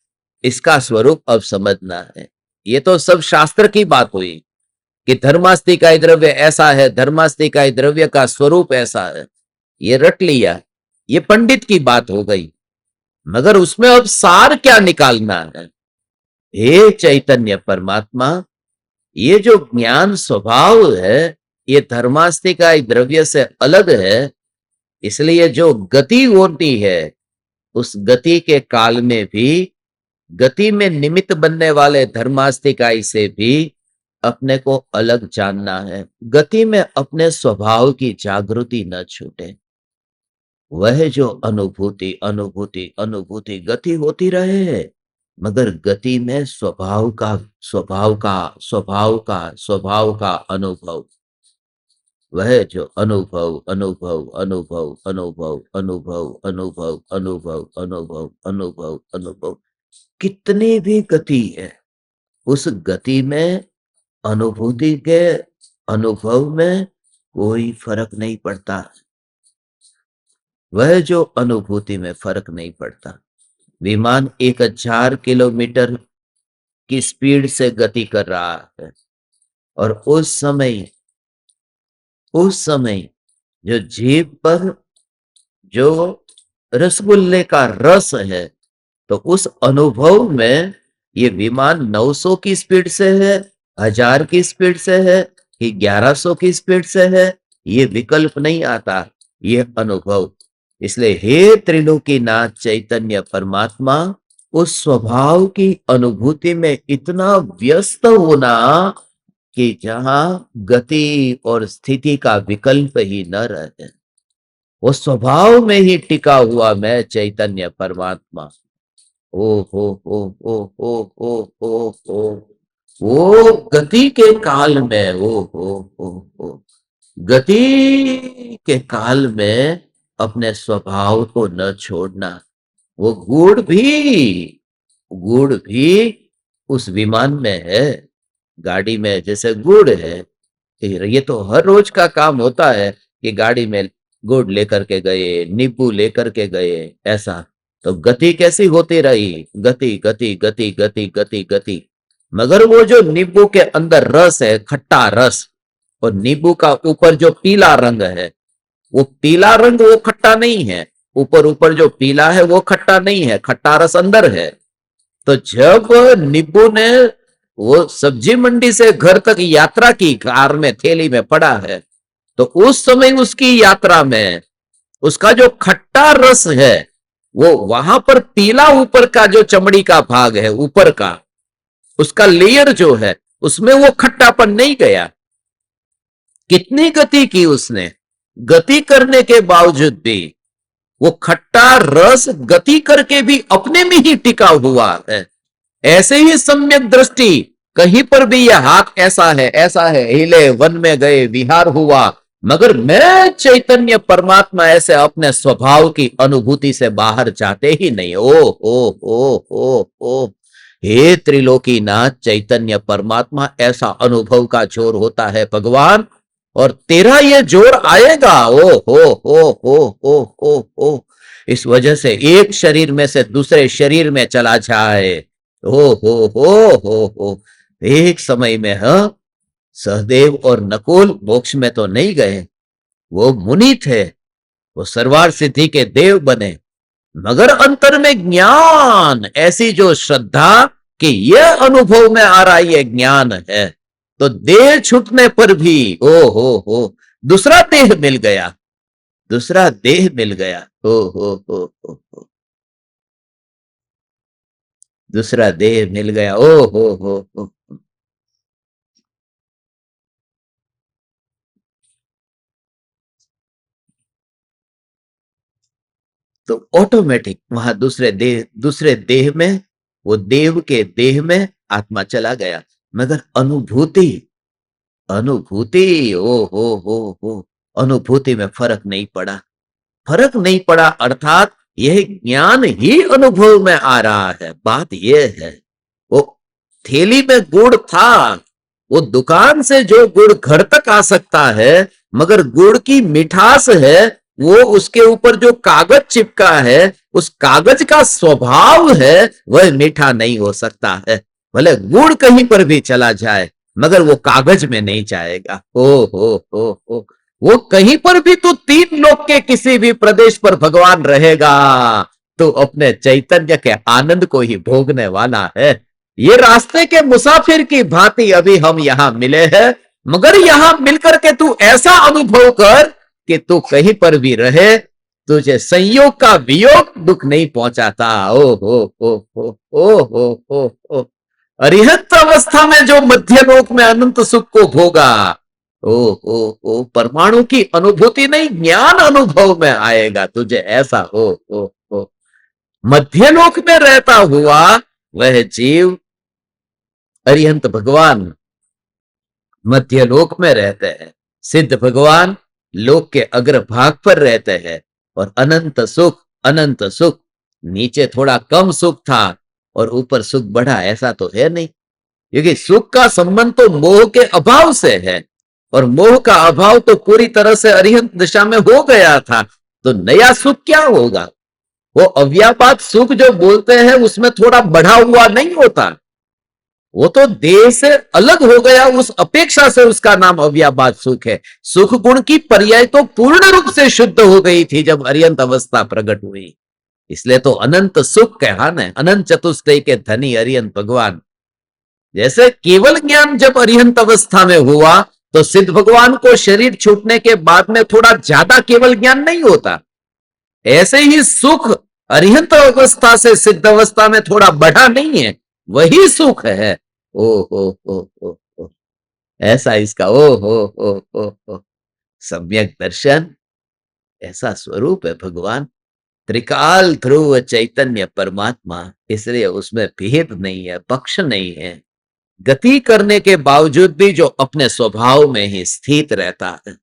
इसका स्वरूप अब समझना है। ये तो सब शास्त्र की बात हुई कि धर्मास्तिकाय द्रव्य ऐसा है, धर्मास्तिकाय द्रव्य का स्वरूप ऐसा है, ये रट लिया, ये पंडित की बात हो गई। मगर उसमें अब सार क्या निकालना है? हे चैतन्य परमात्मा, ये जो ज्ञान स्वभाव है ये धर्मास्तिकाय द्रव्य से अलग है, इसलिए जो गति होती है उस गति के काल में भी गति में निमित्त बनने वाले धर्मास्तिकाय से भी अपने को अलग जानना है। गति में अपने स्वभाव की जागृति न छूटे। वह जो अनुभूति अनुभूति अनुभूति गति होती रहे, मगर गति में स्वभाव का स्वभाव का स्वभाव का स्वभाव का अनुभव, वह जो अनुभव अनुभव अनुभव अनुभव अनुभव अनुभव अनुभव अनुभव अनुभव अनुभव कितनी भी गति है, उस गति में अनुभूति के अनुभव में कोई फर्क नहीं पड़ता। वह जो अनुभूति में फर्क नहीं पड़ता। विमान 1000 किलोमीटर की स्पीड से गति कर रहा है और उस समय जो जीभ पर जो रसगुल्ले का रस है, तो उस अनुभव में ये विमान 900 की स्पीड से है, 1000 की स्पीड से है कि 1100 की स्पीड से है, ये विकल्प नहीं आता, ये अनुभव। इसलिए हे त्रिलोकीनाथ चैतन्य परमात्मा, उस स्वभाव की अनुभूति में इतना व्यस्त होना कि जहां गति और स्थिति का विकल्प ही न रहे, वो स्वभाव में ही टिका हुआ मैं चैतन्य परमात्मा। ओ हो वो गति के काल में, हो गति के काल में अपने स्वभाव को न छोड़ना। वो गुड़ भी उस विमान में है, गाड़ी में जैसे गुड़ है। ये तो हर रोज का काम होता है कि गाड़ी में गुड़ लेकर के गए, नींबू लेकर के गए, ऐसा। तो गति कैसी होती रही, गति गति गति गति गति गति। मगर वो जो नींबू के अंदर रस है, खट्टा रस, और नींबू का ऊपर जो पीला रंग है, वो पीला रंग वो खट्टा नहीं है, ऊपर ऊपर जो पीला है वो खट्टा नहीं है, खट्टा रस अंदर है। तो जब नींबू ने वो सब्जी मंडी से घर तक यात्रा की, कार में थैली में पड़ा है, तो उस समय उसकी यात्रा में उसका जो खट्टा रस है, वो वहां पर पीला ऊपर का जो चमड़ी का भाग है, ऊपर का उसका लेयर जो है, उसमें वो खट्टापन नहीं गया। कितनी गति की उसने, गति करने के बावजूद भी वो खट्टा रस गति करके भी अपने में ही टिका हुआ है। ऐसे ही सम्यक दृष्टि, कहीं पर भी यह हाथ ऐसा है, हिले, वन में गए, विहार हुआ, मगर मैं चैतन्य परमात्मा ऐसे अपने स्वभाव की अनुभूति से बाहर जाते ही नहीं। ओ हे त्रिलोकीनाथ चैतन्य परमात्मा, ऐसा अनुभव का जोर होता है भगवान, और तेरा ये जोर आएगा। ओ इस वजह से एक शरीर में से दूसरे शरीर में चला जाए। हो एक समय में सहदेव और नकुल मोक्ष में तो नहीं गए, वो मुनि थे, वो सर्वार सिद्धि के देव बने, मगर अंतर में ज्ञान, ऐसी जो श्रद्धा कि यह अनुभव में आ रहा ये ज्ञान है, तो देह छूटने पर भी हो दूसरा देह मिल गया, दूसरा देह मिल गया। हो दूसरा देह मिल गया। हो तो ऑटोमेटिक वहां दूसरे देह में, वो देव के देह में आत्मा चला गया। मगर अनुभूति, अनुभूति हो अनुभूति में फर्क नहीं पड़ा, फर्क नहीं पड़ा, अर्थात यह ज्ञान ही अनुभव में आ रहा है। बात यह है, वो थैली में गुड़ था, वो दुकान से जो गुड़ घर तक आ सकता है, मगर गुड़ की मिठास है, वो उसके ऊपर जो कागज चिपका है, उस कागज का स्वभाव है, वह मीठा नहीं हो सकता है। भले गुड़ कहीं पर भी चला जाए, मगर वो कागज में नहीं जाएगा। हो वो कहीं पर भी तो तीन लोक के किसी भी प्रदेश पर भगवान रहेगा, तो अपने चैतन्य के आनंद को ही भोगने वाला है। ये रास्ते के मुसाफिर की भांति अभी हम यहां मिले हैं, मगर यहां मिलकर के तू ऐसा अनुभव कर कि तू कहीं पर भी रहे, तुझे संयोग का वियोग दुख नहीं पहुंचाता। ओ अरिहंत अवस्था में जो मध्यलोक में अनंत सुख को भोगा, ओ परमाणु की अनुभूति नहीं, ज्ञान अनुभव में आएगा तुझे, ऐसा हो मध्यलोक में रहता हुआ वह जीव, अरिहंत भगवान मध्यलोक में रहते हैं, सिद्ध भगवान लोक के अग्रभाग पर रहते हैं, और अनंत सुख, अनंत सुख, नीचे थोड़ा कम सुख था और ऊपर सुख बढ़ा, ऐसा तो है नहीं, क्योंकि सुख का संबंध तो मोह के अभाव से है, और मोह का अभाव तो पूरी तरह से अरिहंत दिशा में हो गया था, तो नया सुख क्या होगा। वो अव्यापात सुख जो बोलते हैं उसमें थोड़ा बढ़ा हुआ नहीं होता, वो तो देह से अलग हो गया, उस अपेक्षा से उसका नाम अव्यापात सुख है। सुख गुण की पर्याय तो पूर्ण रूप से शुद्ध हो गई थी जब अरिहंत अवस्था प्रकट हुई, इसलिए तो अनंत सुख कहा न, अनंत चतुष्टय के धनी अरिहंत भगवान। जैसे केवल ज्ञान जब अरिहंत अवस्था में हुआ, तो सिद्ध भगवान को शरीर छूटने के बाद में थोड़ा ज्यादा केवल ज्ञान नहीं होता, ऐसे ही सुख अरिहंत अवस्था से सिद्ध अवस्था में थोड़ा बढ़ा नहीं है, वही सुख है। ओ हो, ऐसा इसका ओ हो, सम्यक दर्शन, ऐसा स्वरूप है भगवान। त्रिकाल ध्रुव चैतन्य परमात्मा, इसलिए उसमें भेद नहीं है, पक्ष नहीं है। गति करने के बावजूद भी जो अपने स्वभाव में ही स्थित रहता है,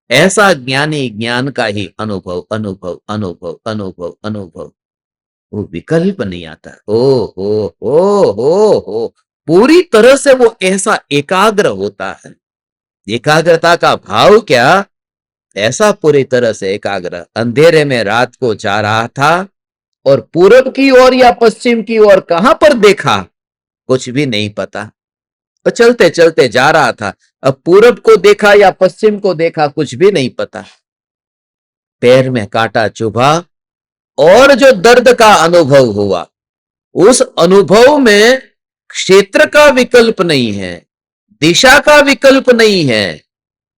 ऐसा ज्ञानी ज्ञान का ही अनुभव अनुभव अनुभव अनुभव अनुभव, वो विकल्प नहीं आता। ओ हो, पूरी तरह से वो ऐसा एकाग्र होता है। एकाग्रता का भाव क्या, ऐसा पूरी तरह से एकाग्र, अंधेरे में रात को जा रहा था और पूरब की ओर या पश्चिम की ओर कहां पर देखा कुछ भी नहीं पता, तो चलते चलते जा रहा था। अब पूरब को देखा या पश्चिम को देखा कुछ भी नहीं पता, पैर में कांटा चुभा और जो दर्द का अनुभव हुआ, उस अनुभव में क्षेत्र का विकल्प नहीं है, दिशा का विकल्प नहीं है,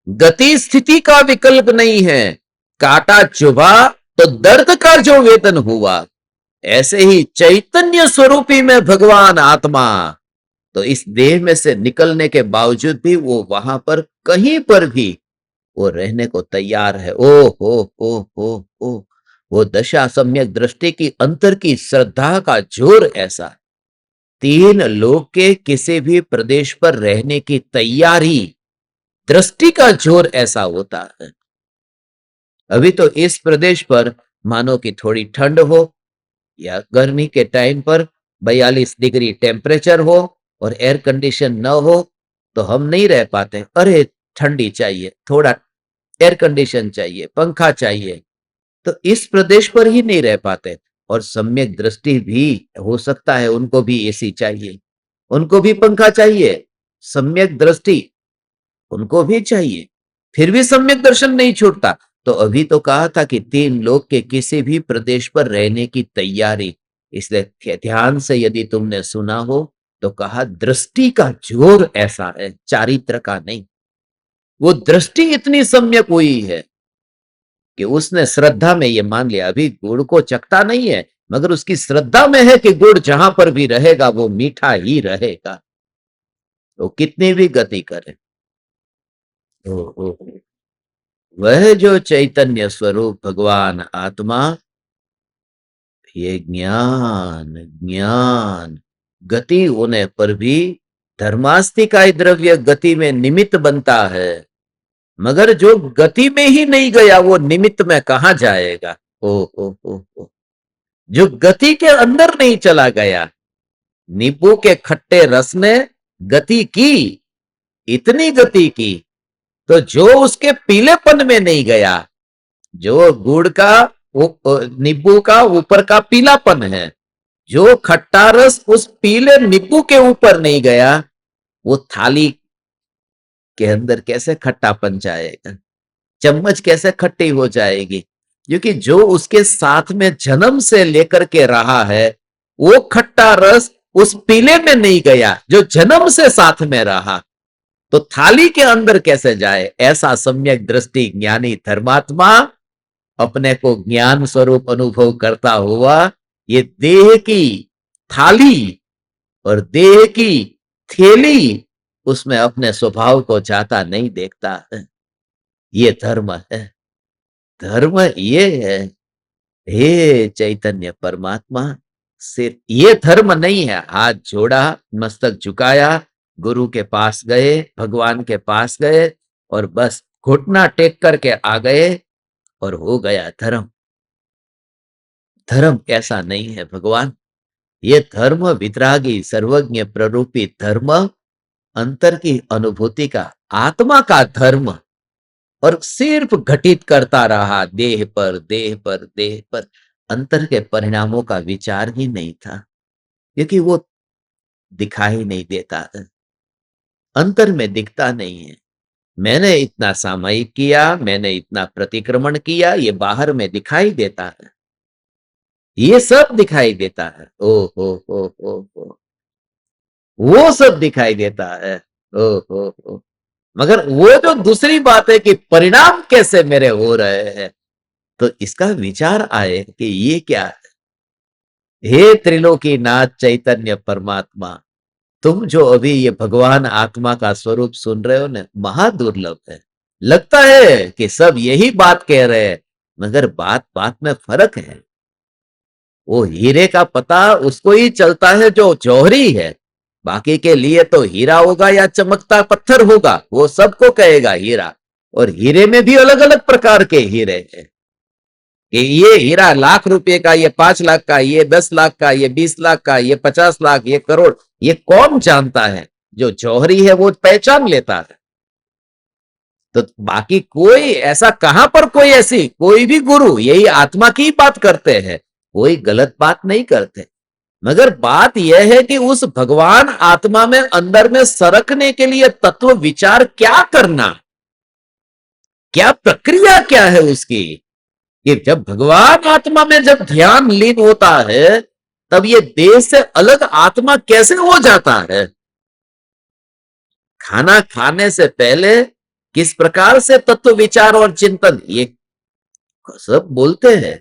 गति स्थिति का विकल्प नहीं है। कांटा चुभा तो दर्द का जो वेदन हुआ, ऐसे ही चैतन्य स्वरूपी में भगवान आत्मा, तो इस देह में से निकलने के बावजूद भी वो वहां पर कहीं पर भी वो रहने को तैयार है। ओ हो, वो दशा सम्यक दृष्टि की अंतर की श्रद्धा का जोर ऐसा, तीन लोक के किसी भी प्रदेश पर रहने की तैयारी, दृष्टि का जोर ऐसा होता है। अभी तो इस प्रदेश पर मानो कि थोड़ी ठंड हो या गर्मी के टाइम पर 42 डिग्री टेम्परेचर हो और एयर कंडीशन न हो तो हम नहीं रह पाते। अरे ठंडी चाहिए, थोड़ा एयर कंडीशन चाहिए, पंखा चाहिए, तो इस प्रदेश पर ही नहीं रह पाते। और सम्यक दृष्टि भी हो सकता है उनको भी एसी चाहिए, उनको भी पंखा चाहिए, सम्यक दृष्टि उनको भी चाहिए, फिर भी सम्यक दर्शन नहीं छूटता। तो अभी तो कहा था कि तीन लोग के किसी भी प्रदेश पर रहने की तैयारी, इसलिए ध्यान से यदि तुमने सुना हो तो कहा दृष्टि का जोर ऐसा है, चारित्र का नहीं। वो दृष्टि इतनी सम्यक हुई है कि उसने श्रद्धा में ये मान लिया, अभी गुड़ को चखता नहीं है मगर उसकी श्रद्धा में है कि गुड़ जहां पर भी रहेगा वो मीठा ही रहेगा, तो कितनी भी गति करे। ओ, वह जो चैतन्य स्वरूप भगवान आत्मा, ये ज्ञान ज्ञान गति होने पर भी धर्मास्तिकाय द्रव्य गति में निमित्त बनता है, मगर जो गति में ही नहीं गया वो निमित्त में कहां जाएगा। ओ, जो गति के अंदर नहीं चला गया, नींबू के खट्टे रस ने गति की, इतनी गति की, तो जो उसके पीलेपन में नहीं गया, जो गुड़ का नींबू का ऊपर का पीलापन है, जो खट्टा रस उस पीले नींबू के ऊपर नहीं गया, वो थाली के अंदर कैसे खट्टापन जाएगा, चम्मच कैसे खट्टी हो जाएगी। क्योंकि जो उसके साथ में जन्म से लेकर के रहा है, वो खट्टा रस उस पीले में नहीं गया जो जन्म से साथ में रहा, तो थाली के अंदर कैसे जाए। ऐसा सम्यक दृष्टि ज्ञानी धर्मात्मा अपने को ज्ञान स्वरूप अनुभव करता हुआ ये देह की थाली और देह की थैली, उसमें अपने स्वभाव को जाता नहीं देखता है। ये धर्म है, धर्म ये है। हे चैतन्य परमात्मा, सिर्फ ये धर्म नहीं है, हाथ जोड़ा, मस्तक झुकाया, गुरु के पास गए, भगवान के पास गए और बस घुटना टेक करके आ गए और हो गया धर्म। धर्म ऐसा नहीं है भगवान। ये धर्म वितरागी सर्वज्ञ प्ररूपी धर्म, अंतर की अनुभूति का, आत्मा का धर्म, और सिर्फ घटित करता रहा देह पर देह पर देह पर, अंतर के परिणामों का विचार ही नहीं था, क्योंकि वो दिखाई नहीं देता है, अंतर में दिखता नहीं है। मैंने इतना सामयिक किया, मैंने इतना प्रतिक्रमण किया, ये बाहर में दिखाई देता है, ये सब दिखाई देता है। ओ हो, वो सब दिखाई देता है। ओ हो, मगर वो जो दूसरी बात है कि परिणाम कैसे मेरे हो रहे हैं, तो इसका विचार आए कि ये क्या है। हे त्रिलोकीनाथ चैतन्य परमात्मा, तुम जो अभी ये भगवान आत्मा का स्वरूप सुन रहे हो ना, महादुर्लभ है। लगता है कि सब यही बात कह रहे हैं, मगर बात बात में फर्क है। वो हीरे का पता उसको ही चलता है जो जौहरी है। बाकी के लिए तो हीरा होगा या चमकता पत्थर होगा, वो सबको कहेगा हीरा। और हीरे में भी अलग अलग प्रकार के हीरे हैं कि ये हीरा लाख रुपए का, ये 5 लाख का, ये 10 लाख का, ये 20 लाख का, ये 50 लाख, ये करोड़। ये कौन जानता है? जो जौहरी है वो पहचान लेता है। तो बाकी कोई ऐसा, कहां पर कोई ऐसी, कोई भी गुरु यही आत्मा की बात करते हैं, कोई गलत बात नहीं करते। मगर बात यह है कि उस भगवान आत्मा में अंदर में सरकने के लिए तत्व विचार क्या करना, क्या प्रक्रिया क्या है उसकी। कि जब भगवान आत्मा में जब ध्यान लीन होता है, तब ये देह से अलग आत्मा कैसे हो जाता है। खाना खाने से पहले किस प्रकार से तत्व विचार और चिंतन, ये सब बोलते हैं।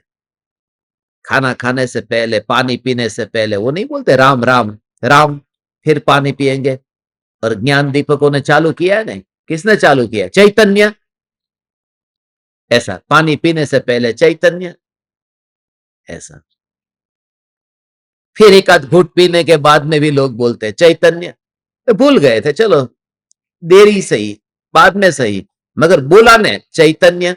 खाना खाने से पहले, पानी पीने से पहले वो नहीं बोलते राम राम राम, फिर पानी पिएंगे। और ज्ञान दीपकों ने चालू किया है नहीं, किसने चालू किया? चैतन्य। ऐसा पानी पीने से पहले चैतन्य, ऐसा। फिर एक आध घूट पीने के बाद में भी लोग बोलते हैं चैतन्य। तो भूल गए थे, चलो देरी सही, बाद में सही, मगर बोला ने चैतन्य।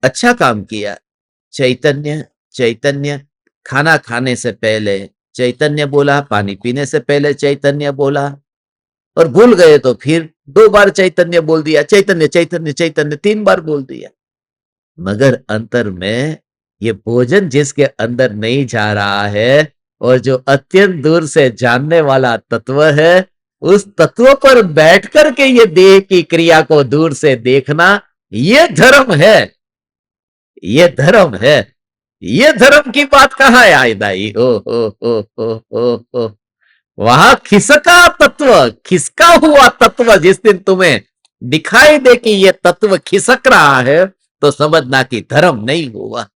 अच्छा काम किया। चैतन्य चैतन्य। खाना खाने से पहले चैतन्य बोला, पानी पीने से पहले चैतन्य बोला। और भूल गए तो फिर 2 बार चैतन्य बोल दिया, चैतन्य चैतन्य चैतन्य 3 बार बोल दिया। मगर अंतर में ये भोजन जिसके अंदर नहीं जा रहा है, और जो अत्यंत दूर से जानने वाला तत्व है, उस तत्व पर बैठ करके ये देह की क्रिया को दूर से देखना, ये धर्म है, ये धर्म है। ये धर्म की बात कहां है आयदाई? हो वहां खिसका तत्व, खिसका हुआ तत्व जिस दिन तुम्हें दिखाई दे कि ये तत्व खिसक रहा है, तो समझना कि धर्म नहीं हुआ।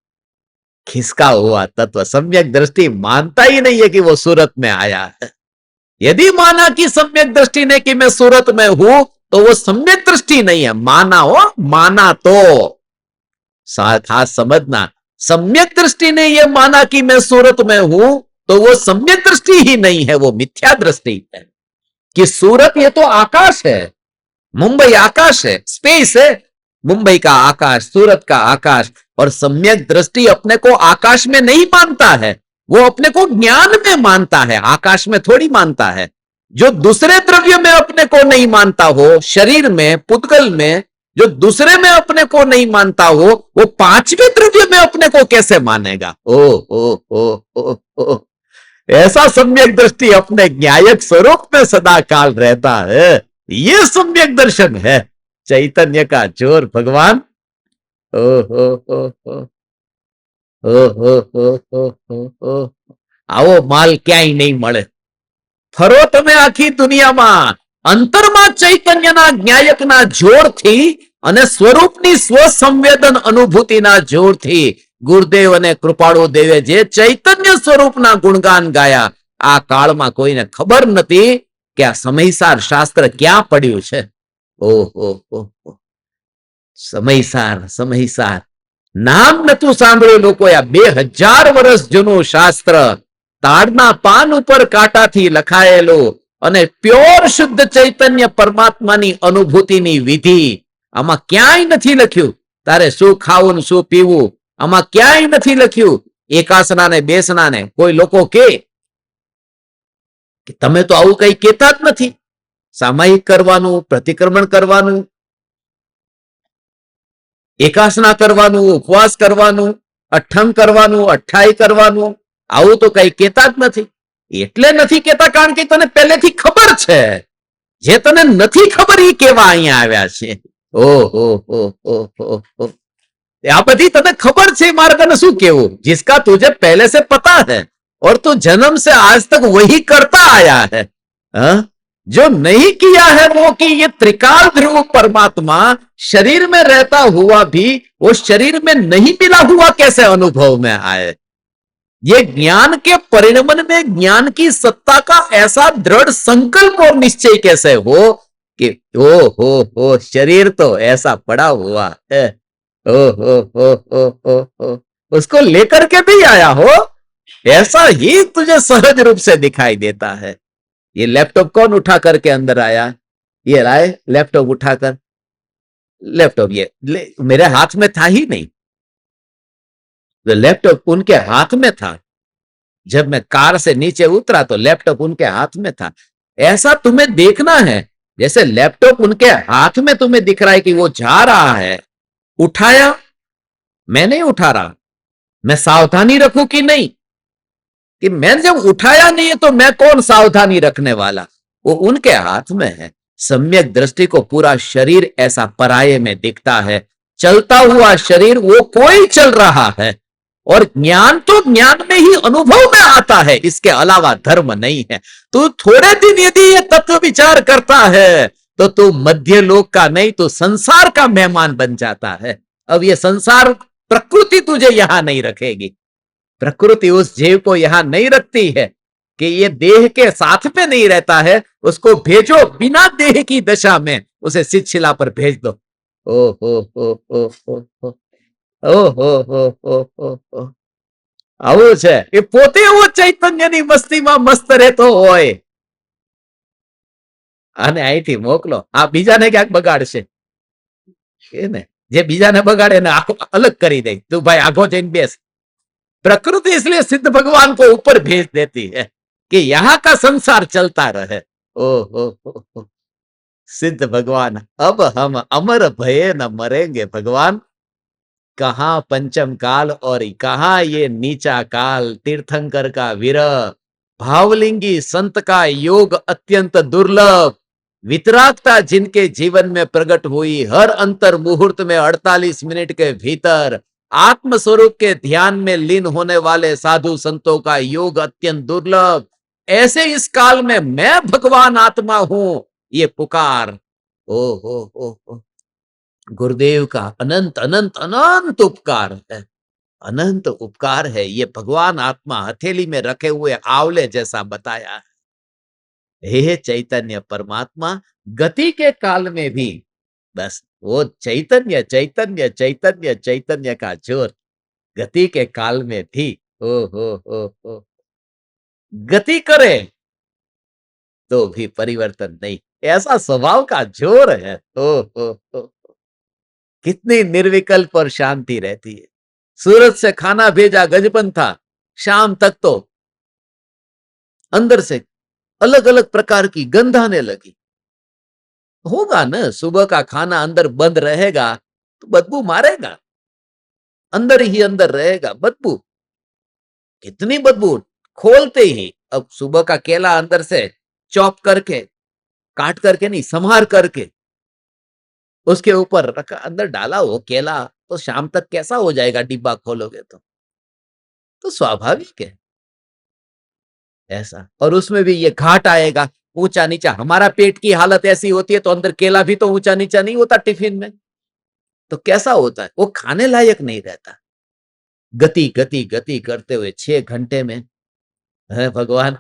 खिसका हुआ तत्व, सम्यक दृष्टि मानता ही नहीं है कि वो सूरत में आया है। यदि माना कि सम्यक दृष्टि ने कि मैं सूरत में हूं, तो वो सम्यक दृष्टि नहीं है। माना हो, माना तो खास समझना, सम्यक दृष्टि ने यह माना कि मैं सूरत में हूं, तो वो सम्यक दृष्टि ही नहीं है, वो मिथ्या दृष्टि है। कि सूरत ये तो आकाश है, मुंबई आकाश है, स्पेस है। मुंबई का आकाश, सूरत का आकाश। और सम्यक दृष्टि अपने को आकाश में नहीं मानता है, वो अपने को ज्ञान में मानता है, आकाश में थोड़ी मानता है। जो दूसरे द्रव्य में अपने को नहीं मानता हो, शरीर में, पुद्गल में, जो दूसरे में अपने को नहीं मानता हो, वो पांचवें द्रव्य में अपने को कैसे मानेगा? ओ ऐसा सम्यक दृष्टि अपने न्यायक स्वरूप में सदा काल रहता है। ये सम्यक दर्शन है चैतन्य का जोर भगवान। ओ हो हो हो हो। આવો માલ ક્યાંય નહીં મળે। ફરો તમે આખી દુનિયામાં, અંતરમાં ચૈતન્યના જ્ઞાયકના જોરથી અને સ્વરૂપની સ્વસંવેદન અનુભૂતિના જોરથી ગુરુદેવ અને કૃપાળુ દેવે જે ચૈતન્ય સ્વરૂપના ગુણગાન ગાયા, આ કાળમાં કોઈને ખબર નથી કે આ સમયસાર શાસ્ત્ર ક્યાં પડ્યું છે। ઓહો, સમયસાર સમયસાર નામ નતું સાંભળ્યું લોકોએ। 2000 વર્ષ જૂનું શાસ્ત્ર, તાડના પાન ઉપર કાંટાથી લખાયેલું અને પ્યોર શુદ્ધ ચૈતન્ય પરમાત્માની અનુભૂતિની વિધિ। આમાં ક્યાંય નથી લખ્યું તારે શું ખાવું શું પીવું, આમાં ક્યાંય નથી લખ્યું એકાસના ને બેસના ને। કોઈ લોકો કે તમે તો આવું કઈ કહેતા જ નથી। સામાયિક કરવાનું, પ્રતિક્રમણ કરવાનું, એકાસના કરવાનું, ઉપવાસ કરવાનું, અઠ્ઠમ કરવાનું, અઠ્ઠાઈ કરવાનું, આવું તો કઈ કહેતા જ નથી। એટલે નથી કહેતા કારણ કે તને પહેલેથી ખબર છે। જે તને નથી ખબર એ કેવા અહીંયા આવ્યા છે। ઓહો આ બધી તને ખબર છે, મારે તને શું કેવું? जिसका तुझे पहले से पता है और तू जन्म से आज तक वही करता आया है। जो नहीं किया है वो कि ये त्रिकाल ध्रुव परमात्मा शरीर में रहता हुआ भी वो शरीर में नहीं मिला हुआ कैसे अनुभव में आए। ये ज्ञान के परिणमन में ज्ञान की सत्ता का ऐसा दृढ़ संकल्प और निश्चय कैसे हो कि हो शरीर तो ऐसा पड़ा हुआ है, ओ हो उसको लेकर के भी आया हो, ऐसा ही तुझे सहज रूप से दिखाई देता है। ये लैपटॉप कौन उठा करके अंदर आया? ये लाए लैपटॉप उठाकर, लैपटॉप मेरे हाथ में था ही नहीं, तो लैपटॉप उनके हाथ में था। जब मैं कार से नीचे उतरा तो लैपटॉप उनके हाथ में था। ऐसा तुम्हें देखना है जैसे लैपटॉप उनके हाथ में तुम्हें दिख रहा है कि वो जा रहा है। उठाया, मैं नहीं उठा रहा, मैं सावधानी रखूं कि नहीं, कि मैं जब उठाया नहीं है तो मैं कौन सावधानी रखने वाला, वो उनके हाथ में है। सम्यक दृष्टि को पूरा शरीर ऐसा पराये में दिखता है, चलता हुआ शरीर वो कोई चल रहा है, और ज्ञान तो ज्ञान में ही अनुभव में आता है, इसके अलावा धर्म नहीं है। तू थोड़े दिन यदि ये तत्व विचार करता है तो तू मध्य लोक का नहीं तो संसार का मेहमान बन जाता है। अब ये संसार प्रकृति तुझे यहां नहीं रखेगी, प्रकृति उस जीव को यहां नहीं रखती है कि ये देह के साथ में नहीं रहता है, उसको भेजो बिना देह की दशा में, उसे शिला पर भेज दो। ओ हो ઓહો આવું છે એ પોતે એવો ચૈતન્યની મસ્તીમાં મસ્ત રહેતો હોય અને અહીંથી મોકલો આ બીજાને ક્યાંક બગાડશે ને, જે બીજાને બગાડે ને આખો અલગ કરી દે, તું ભાઈ આખો જઈને બેસ। प्रकृति इसलिए सिद्ध भगवान को ऊपर भेज देती है कि यहाँ का संसार चलता रहे। ओ हो सिद्ध भगवान, अब हम अमर भये न मरेंगे भगवान। कहां पंचम काल और कहां ये नीचा काल, तीर्थंकर का विरह, भावलिंगी संत का योग अत्यंत दुर्लभ, वितरागता जिनके जीवन में प्रकट हुई हर अंतर मुहूर्त में 48 मिनट के भीतर, आत्म स्वरूप के ध्यान में लीन होने वाले साधु संतों का योग अत्यंत दुर्लभ। ऐसे इस काल में मैं भगवान आत्मा हूं, ये पुकार। ओ गुरुदेव का अनंत अनंत अनंत उपकार है, अनंत उपकार है। ये भगवान आत्मा हथेली में रखे हुए आंवले जैसा बताया है। हे चैतन्य परमात्मा, गति के काल में भी बस वो चैतन्य चैतन्य चैतन्य चैतन्य का जोर, गति के काल में भी हो गति करे तो भी परिवर्तन नहीं, ऐसा स्वभाव का जोर है। हो कितनी निर्विकल्प और शांति रहती है। सूरत से खाना भेजा गजबन था, शाम तक तो अंदर से अलग अलग प्रकार की गंध आने लगी। होगा ना, सुबह का खाना अंदर बंद रहेगा तो बदबू मारेगा, अंदर ही अंदर रहेगा बदबू। कितनी बदबू, खोलते ही अब सुबह का केला अंदर से चॉप करके, काट करके नहीं, संभार करके उसके ऊपर रखा, अंदर डाला वो केला, तो शाम तक कैसा हो जाएगा डिब्बा खोलोगे तो स्वाभाविक है ऐसा। और उसमें भी ये घाट आएगा, ऊंचा नीचा। हमारा पेट की हालत ऐसी होती है तो अंदर केला भी तो ऊंचा नीचा नहीं होता टिफिन में, तो कैसा होता है, वो खाने लायक नहीं रहता। गति गति गति करते हुए 6 घंटे में, है भगवान,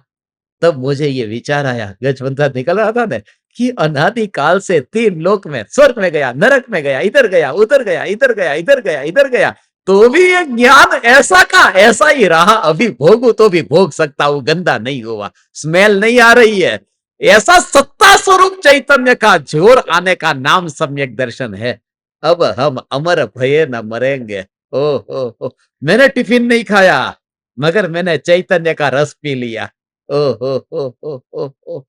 तब मुझे ये विचार आया, गजबंधा निकल रहा था ना, कि अनादि काल से 3 लोक में, स्वर्ग में गया, नरक में गया, इधर गया, उधर गया, इधर गया, इधर गया, इधर गया, तो भी ये ज्ञान ऐसा का ऐसा ही रहा। अभी भोगू तो भी भोग सकता हूं, गंदा नहीं हुआ, स्मेल नहीं आ रही है। ऐसा सत्ता स्वरूप चैतन्य का जोर आने का नाम सम्यक दर्शन है। अब हम अमर भये न मरेंगे। ओ मैंने टिफिन नहीं खाया मगर मैंने चैतन्य का रस पी लिया। ओ हो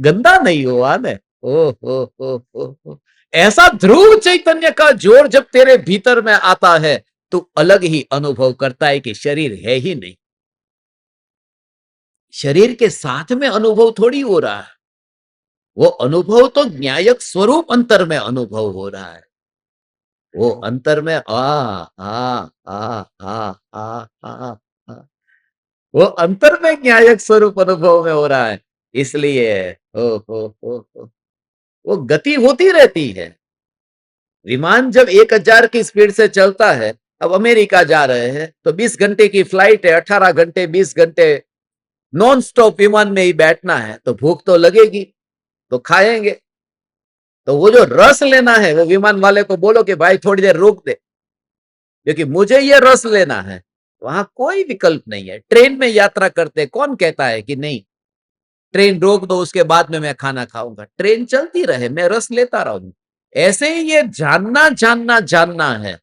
गंदा नहीं हुआ ने। हो ऐसा ध्रुव चैतन्य का जोर जब तेरे भीतर में आता है तो अलग ही अनुभव करता है कि शरीर है ही नहीं, शरीर के साथ में अनुभव थोड़ी हो रहा है, वो अनुभव तो न्यायक स्वरूप अंतर में अनुभव हो रहा है। वो अंतर में आ वो अंतर में न्यायक स्वरूप अनुभव में हो रहा है। इसलिए हो वो गति होती रहती है। विमान जब 1000 की स्पीड से चलता है, अब अमेरिका जा रहे हैं तो 20 घंटे की फ्लाइट है, 18 घंटे 20 घंटे नॉन स्टॉप विमान में ही बैठना है, तो भूख तो लगेगी, तो खाएंगे। तो वो जो रस लेना है, वो विमान वाले को बोलो कि भाई थोड़ी देर रोक दे, क्योंकि मुझे ये रस लेना है। वहां कोई विकल्प नहीं है। ट्रेन में यात्रा करते कौन कहता है कि नहीं ट्रेन रोक दो, उसके बाद में मैं खाना खाऊंगा। ट्रेन चलती रहे, मैं रस लेता रहूं। ऐसे ही ये जानना जानना जानना है,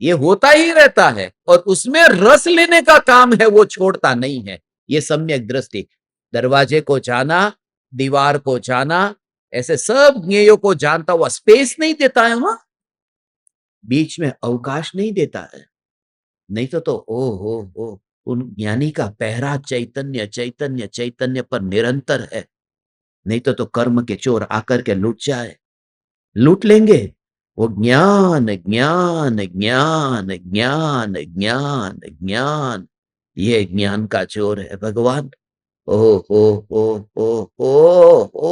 ये होता ही रहता है, और उसमें रस लेने का काम है, वो छोड़ता नहीं है। ये सम्यक दृष्टि। दरवाजे को जाना, दीवार को जाना, ऐसे सब ज्ञेयों को जानता हुआ स्पेस नहीं देता है, वहां बीच में अवकाश नहीं देता है। नहीं तो ओ हो उन ज्ञानी का पहरा चैतन्य चैतन्य चैतन्य पर निरंतर है। नहीं तो कर्म के चोर आकर के लूट जाए, लूट लेंगे। वो ज्ञान ज्ञान ज्ञान ज्ञान ज्ञान ज्ञान, ये ज्ञान का चोर है भगवान। ओ हो हो हो हो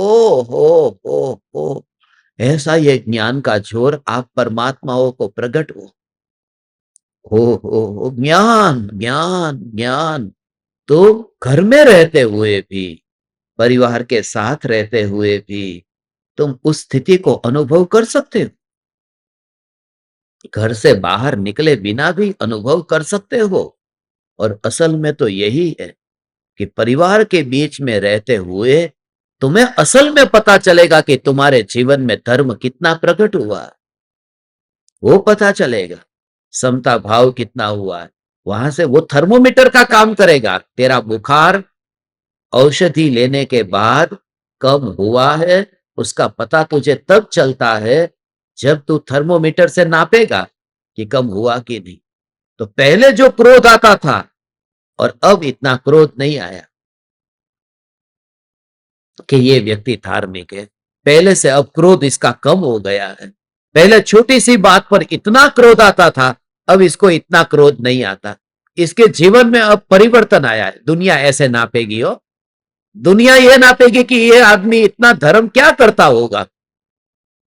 हो हो ऐसा ये ज्ञान का चोर आप परमात्माओं को प्रकट हो ज्ञान ज्ञान ज्ञान। तो घर में रहते हुए भी, परिवार के साथ रहते हुए भी तुम उस स्थिति को अनुभव कर सकते हो। घर से बाहर निकले बिना भी अनुभव कर सकते हो। और असल में तो यही है कि परिवार के बीच में रहते हुए तुम्हें असल में पता चलेगा कि तुम्हारे जीवन में धर्म कितना प्रकट हुआ है, वो पता चलेगा। समता भाव कितना हुआ है, वहां से वो थर्मोमीटर का काम करेगा। तेरा बुखार औषधि लेने के बाद कम हुआ है, उसका पता तुझे तब चलता है जब तू थर्मोमीटर से नापेगा कि कम हुआ कि नहीं। तो पहले जो क्रोध आता था और अब इतना क्रोध नहीं आया कि ये व्यक्ति धार्मिक है, पहले से अब क्रोध इसका कम हो गया है। पहले छोटी सी बात पर इतना क्रोध आता था, अब इसको इतना क्रोध नहीं आता। इसके जीवन में अब परिवर्तन आया है। दुनिया ऐसे नापेगी हो, दुनिया यह नापेगी कि ये आदमी इतना धर्म क्या करता होगा,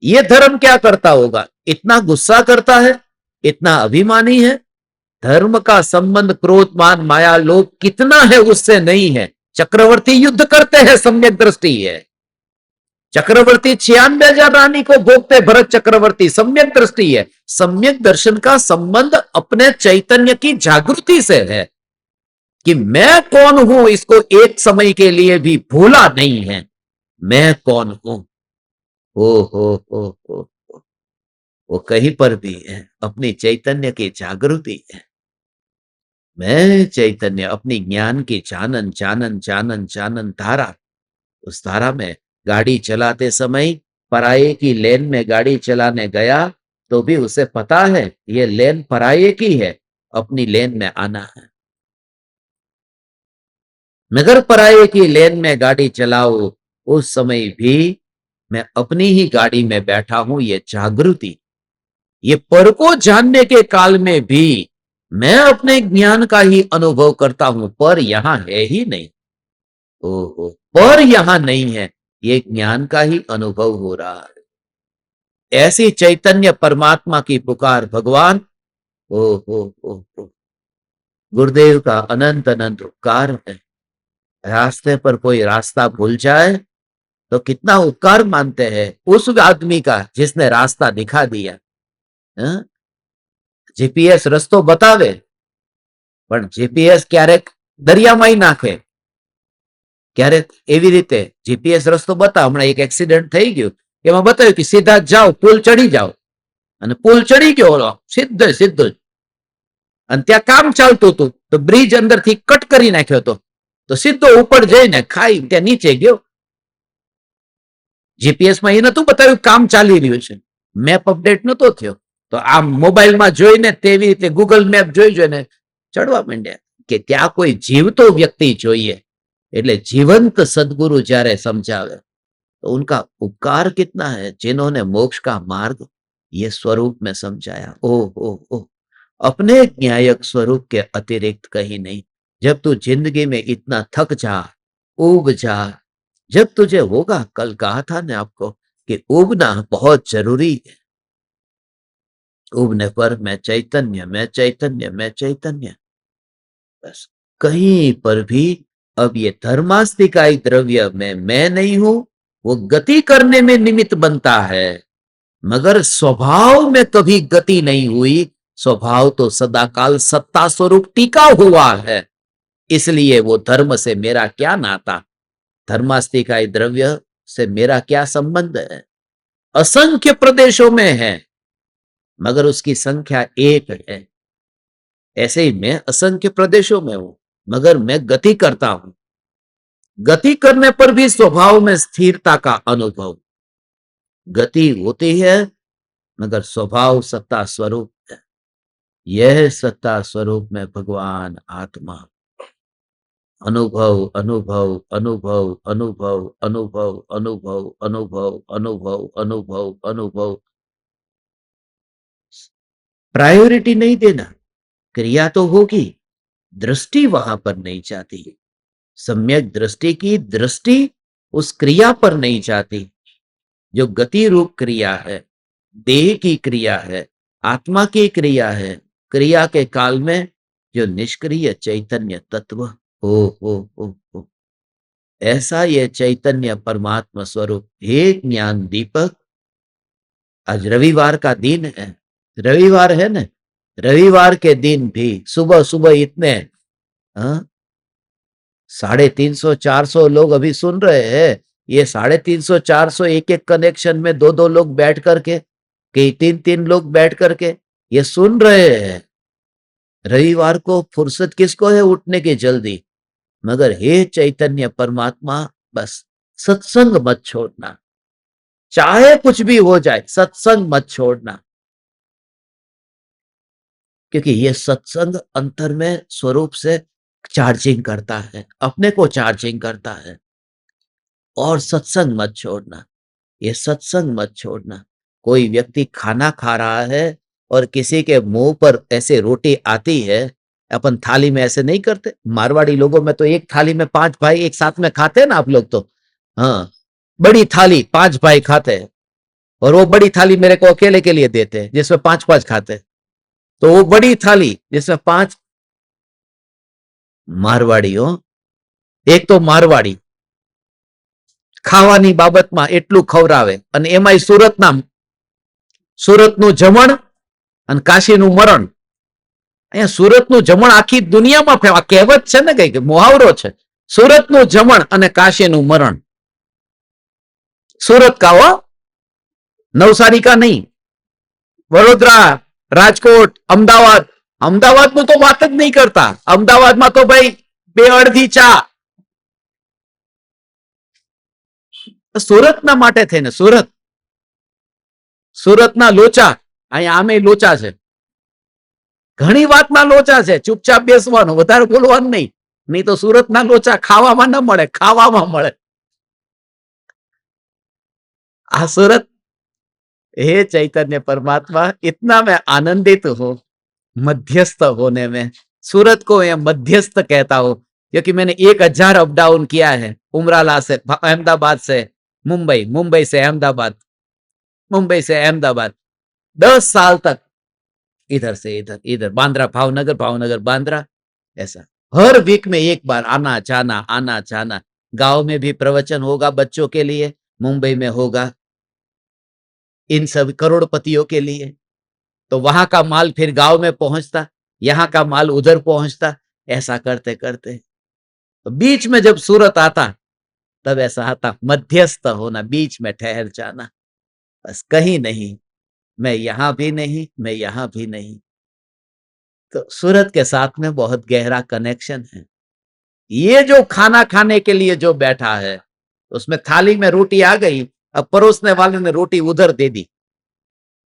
ये धर्म क्या करता होगा, इतना गुस्सा करता है, इतना अभिमानी है। धर्म का संबंध क्रोध मान माया लोभ कितना है उससे नहीं है। चक्रवर्ती युद्ध करते हैं, सम्यक दृष्टि है। चक्रवर्ती 96,000 रानी को भोगते, भरत चक्रवर्ती, सम्यक दृष्टि है। सम्यक दर्शन का संबंध अपने चैतन्य की जागृति से है कि मैं कौन हूं, इसको एक समय के लिए भी भूला नहीं है। मैं कौन हूं, हो वो कहीं पर भी है, अपनी चैतन्य की जागृति है। मैं चैतन्य अपनी ज्ञान की जानन जानन जानन जानन धारा, उस धारा में गाड़ी चलाते समय पराये की लेन में गाड़ी चलाने गया तो भी उसे पता है ये लेन पराये की है, अपनी लेन में आना है। मगर पराये की लेन में गाड़ी चलाओ, उस समय भी मैं अपनी ही गाड़ी में बैठा हूं। ये जागृति, ये पर को जानने के काल में भी मैं अपने ज्ञान का ही अनुभव करता हूं, पर यहां है ही नहीं। ओहो, पर यहां नहीं है, ये ज्ञान का ही अनुभव हो रहा है। ऐसी चैतन्य परमात्मा की पुकार भगवान। ओ गुरुदेव का अनंत अनंत उपकार है। रास्ते पर कोई रास्ता भूल जाए तो कितना उपकार मानते हैं उस आदमी का जिसने रास्ता दिखा दिया। जीपीएस रस्तो बतावे, પણ જીપીએસ ક્યારેક દરિયામાં નાખે, ક્યારેક એવી રીતે જીપીએસ રસ્તો બતાવે। હમણાં એક એક્સિડન્ટ થઈ ગયું, એમાં બતાવ્યું કે સીધા જાઓ, પુલ ચડી જાઓ, અને પુલ ચડી ગયો સીધો સીધો જ, અને ત્યાં કામ ચાલતું હતું તો બ્રિજ અંદરથી કટ કરી નાખ્યો હતો, તો સીધો ઉપર જઈને ખાઈ ત્યાં નીચે ગયો। જીપીએસ માં એ નતું બતાવ્યું કામ ચાલી રહ્યું છે, મેપ અપડેટ નતો થયો, તો આ મોબાઈલમાં જોઈને તેવી રીતે ગૂગલ મેપ જોઈ જોઈને ચડવા માંડ્યા કે ત્યાં કોઈ જીવતો વ્યક્તિ જોઈએ। એટલે जीवंत सदगुरु જ્યારે समझावे तो उनका उपकार कितना है, जिन्होंने मोक्ष का मार्ग ये स्वरूप में समझाया। ओ अपने न्यायक स्वरूप के अतिरिक्त कहीं नहीं। जब तू जिंदगी में इतना थक जा, उब जा। जब तुझे होगा, कल कहा था ने आपको कि उबना बहुत जरूरी है। उबने पर मैं चैतन्य, मैं चैतन्य, मैं चैतन्य, बस। कहीं पर भी अब ये धर्मास्तिकाई द्रव्य में मैं नहीं हूं, वो गति करने में निमित्त बनता है, मगर स्वभाव में कभी गति नहीं हुई। स्वभाव तो सदाकाल सत्ता स्वरूप टिका हुआ है। इसलिए वो धर्म से मेरा क्या नाता, धर्मास्तिकाई द्रव्य से मेरा क्या संबंध है। असंख्य प्रदेशों में है, मगर उसकी संख्या एक है। ऐसे ही मैं असंख्य प्रदेशों में हूं, मगर मैं गति करता हूं। गति करने पर भी स्वभाव में स्थिरता का अनुभव। गति होती है, मगर स्वभाव सत्ता स्वरूप है। यह सत्ता स्वरूप में भगवान आत्मा। अनुभव, अनुभव, अनुभव, अनुभव, अनुभव, अनुभव, अनुभव, अनुभव, अनुभव, अनुभव। प्रायोरिटी नहीं देना, क्रिया तो होगी, दृष्टि वहां पर नहीं जाती। सम्यक दृष्टि की दृष्टि उस क्रिया पर नहीं जाती, जो गति रूप क्रिया है, देह की क्रिया है, आत्मा की क्रिया है। क्रिया के काल में जो निष्क्रिय चैतन्य तत्व हो, ऐसा ये चैतन्य परमात्मा स्वरूप। हे ज्ञान दीपक, आज रविवार का दिन है, रविवार है ना, रविवार के दिन भी सुबह सुबह इतने 350 400 लोग अभी सुन रहे हैं। ये 350 400 एक एक कनेक्शन में दो दो लोग बैठ करके, कई तीन तीन लोग बैठ करके ये सुन रहे हैं। रविवार को फुर्सत किसको है उठने की जल्दी, मगर हे चैतन्य परमात्मा, बस सत्संग मत छोड़ना, चाहे कुछ भी हो जाए सत्संग मत छोड़ना। क्योंकि ये सत्संग अंतर में स्वरूप से चार्जिंग करता है, अपने को चार्जिंग करता है। और सत्संग मत छोड़ना, ये सत्संग मत छोड़ना। कोई व्यक्ति खाना खा रहा है और किसी के मुंह पर ऐसे रोटी आती है, अपन थाली में ऐसे नहीं करते, मारवाड़ी लोगों में तो एक थाली में 5 भाई एक साथ में खाते हैं ना आप लोग तो। हाँ, बड़ी थाली 5 भाई खाते हैं, और वो बड़ी थाली मेरे को अकेले के लिए देते हैं जिसमें 5 खाते हैं। तो वो बड़ी थाली जिसमें 5 मारवाड़ीओ, एक तो મારવાડી ખાવાની બાબતમાં એટલું ખવરાવે, અને એમાંય સુરતનું જમણ અને કાશીનું મરણ. અહીંયા સુરતનું જમણ આખી દુનિયામાં કહેવત છે ને, કઈ મુહાવરો છે, સુરતનું જમણ અને કાશીનું મરણ. સુરત का हो, नवसारी का नहीं, वडोदरा, રાજકોટ, અમદાવાદ. અમદાવાદનું તો વાત જ નહીં કરતા. અમદાવાદમાં તો ભાઈ 2 અડધી ચા. સુરતના માટે થઈને સુરતના લોચા, અહીંયા આમે લોચા છે, ઘણી વાતના લોચા છે. ચૂપચાપ બેસવાનું, વધારે બોલવાનું નહીં, નહીં તો સુરતના લોચા ખાવામાં ન મળે, ખાવામાં મળે. આ सूरत, हे चैतन्य परमात्मा, इतना मैं आनंदित हूं मध्यस्थ होने में। सूरत को मैं मध्यस्थ कहता हूं, क्योंकि मैंने 1000 अप डाउन किया है, उमराला से अहमदाबाद से मुंबई, मुंबई से अहमदाबाद, मुंबई से अहमदाबाद, 10 साल तक इधर से इधर, इधर बांद्रा भावनगर, भावनगर बांद्रा, ऐसा हर वीक में एक बार आना जाना, आना जाना। गांव में भी प्रवचन होगा बच्चों के लिए, मुंबई में होगा इन सब करोड़पतियों के लिए, तो वहां का माल फिर गांव में पहुंचता, यहां का माल उधर पहुंचता, ऐसा करते करते तो बीच में जब सूरत आता, तब ऐसा आता मध्यस्थ होना, बीच में ठहर जाना, बस कहीं नहीं, मैं यहां भी नहीं, मैं यहां भी नहीं। तो सूरत के साथ में बहुत गहरा कनेक्शन है। ये जो खाना खाने के लिए जो बैठा है, उसमें थाली में रोटी आ गई, अब परोसने वाले ने रोटी उधर दे दी,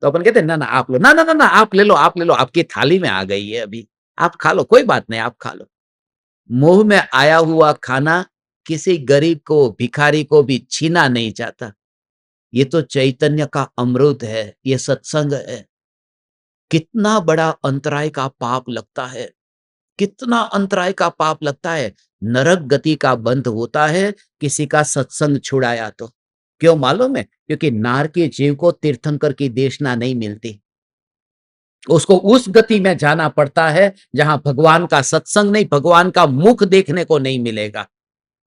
तो अपन कहते ना ना आप लो, ना ना ना ना आप ले लो, आप ले लो, आपकी थाली में आ गई है, अभी आप खा लो, कोई बात नहीं, आप खा लो। मुंह में आया हुआ खाना किसी गरीब को, भिखारी को भी छीना नहीं जाता। ये तो चैतन्य का अमृत है, ये सत्संग है। कितना बड़ा अंतराय का पाप लगता है, कितना अंतराय का पाप लगता है। नरक गति का बंध होता है किसी का सत्संग छुड़ाया तो। क्यों मालूम है? क्योंकि नारकीय जीव को तीर्थंकर की देशना नहीं मिलती। उसको उस गति में जाना पड़ता है जहां भगवान का सत्संग नहीं, भगवान का मुख देखने को नहीं मिलेगा।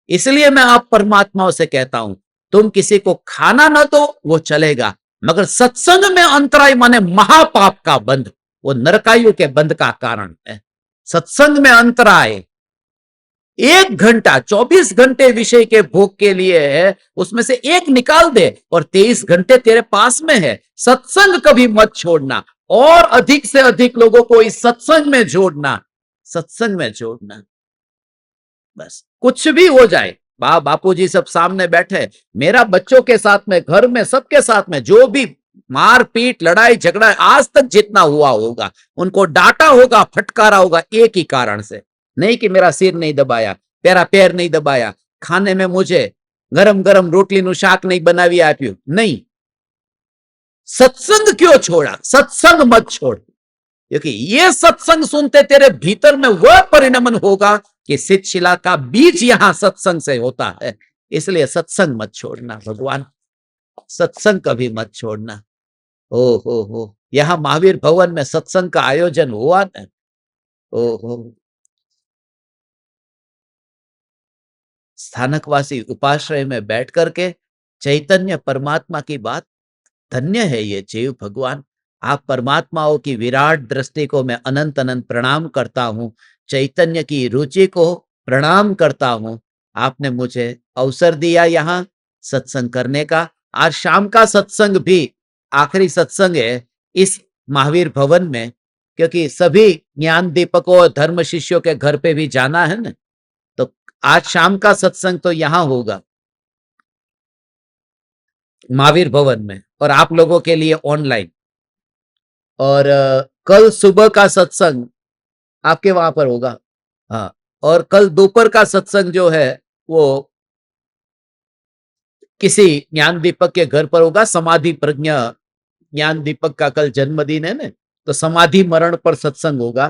इसलिए मैं आप परमात्माओं से कहता हूं, तुम किसी को खाना ना दो वो चलेगा, मगर सत्संग में अंतराय माने महापाप का बंध, वो नरकायु के बंध का कारण है। सत्संग में अंतराय 1 घंटा 24 घंटे विषय के भोग के लिए है, उसमें से एक निकाल दे और 23 घंटे तेरे पास में है। सत्संग कभी मत छोड़ना और अधिक से अधिक लोगों को इस सत्संग में जोड़ना, सत्संग में जोड़ना। बस कुछ भी हो जाए, बापूजी सब सामने बैठे, मेरा बच्चों के साथ में, घर में, सबके साथ में जो भी मारपीट लड़ाई झगड़ा आज तक जितना हुआ होगा, उनको डांटा होगा, फटकारा होगा, एक ही कारण से, नहीं कि मेरा सिर नहीं दबाया, तेरा पैर नहीं दबाया, खाने में मुझे गरम गरम रोटली नु शाक नहीं बनावी आप्યું, नहीं। सत्संग क्यों छोड़ा? सत्संग मत छोड़, क्योंकि ये सत्संग सुनते तेरे भीतर में वह परिणमन होगा कि शिला का बीज यहां सत्संग से होता है। इसलिए सत्संग मत छोड़ना भगवान, सत्संग कभी मत छोड़ना। ओ हो, यहां महावीर भवन में सत्संग का आयोजन हुआ ना, ओ हो, स्थानकवासी उपाश्रय में बैठ करके चैतन्य परमात्मा की बात, धन्य है ये जीव भगवान। आप परमात्माओं की विराट दृष्टि को मैं अनंत अनंत प्रणाम करता हूं, चैतन्य की रुचि को प्रणाम करता हूं। आपने मुझे अवसर दिया यहां सत्संग करने का। आज शाम का सत्संग भी आखिरी सत्संग है इस महावीर भवन में, क्योंकि सभी ज्ञान दीपकों और धर्म शिष्यों के घर पे भी जाना है ना, तो आज शाम का सत्संग तो यहां होगा महावीर भवन में, और आप लोगों के लिए ऑनलाइन। और कल सुबह का सत्संग आपके वहां पर होगा। हाँ, और कल दोपहर का सत्संग जो है वो किसी ज्ञान दीपक के घर पर होगा। समाधि प्रज्ञा ज्ञान दीपक का कल जन्मदिन है ना, तो समाधि मरण पर सत्संग होगा।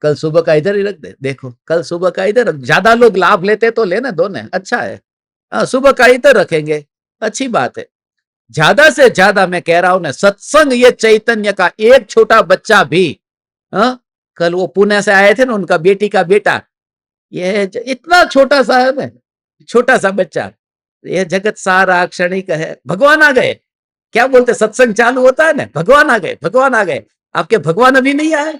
कल सुबह का इधर ही रख दे, देखो कल सुबह का इधर, ज्यादा लोग लाभ लेते तो लेना, दो ने अच्छा है। हाँ, सुबह का इधर रखेंगे, अच्छी बात है। ज्यादा से ज्यादा मैं कह रहा हूं ना, सत्संग ये चैतन्य का एक छोटा बच्चा भी, हाँ, कल वो पुणे से आए थे ना, उनका बेटी का बेटा, ये इतना छोटा सा है ना, छोटा सा बच्चा, ये जगत सारा क्षणिक है, भगवान आ गए। क्या बोलते, सत्संग चालू होता है ना, भगवान आ गए, भगवान आ गए। आपके भगवान अभी नहीं आए।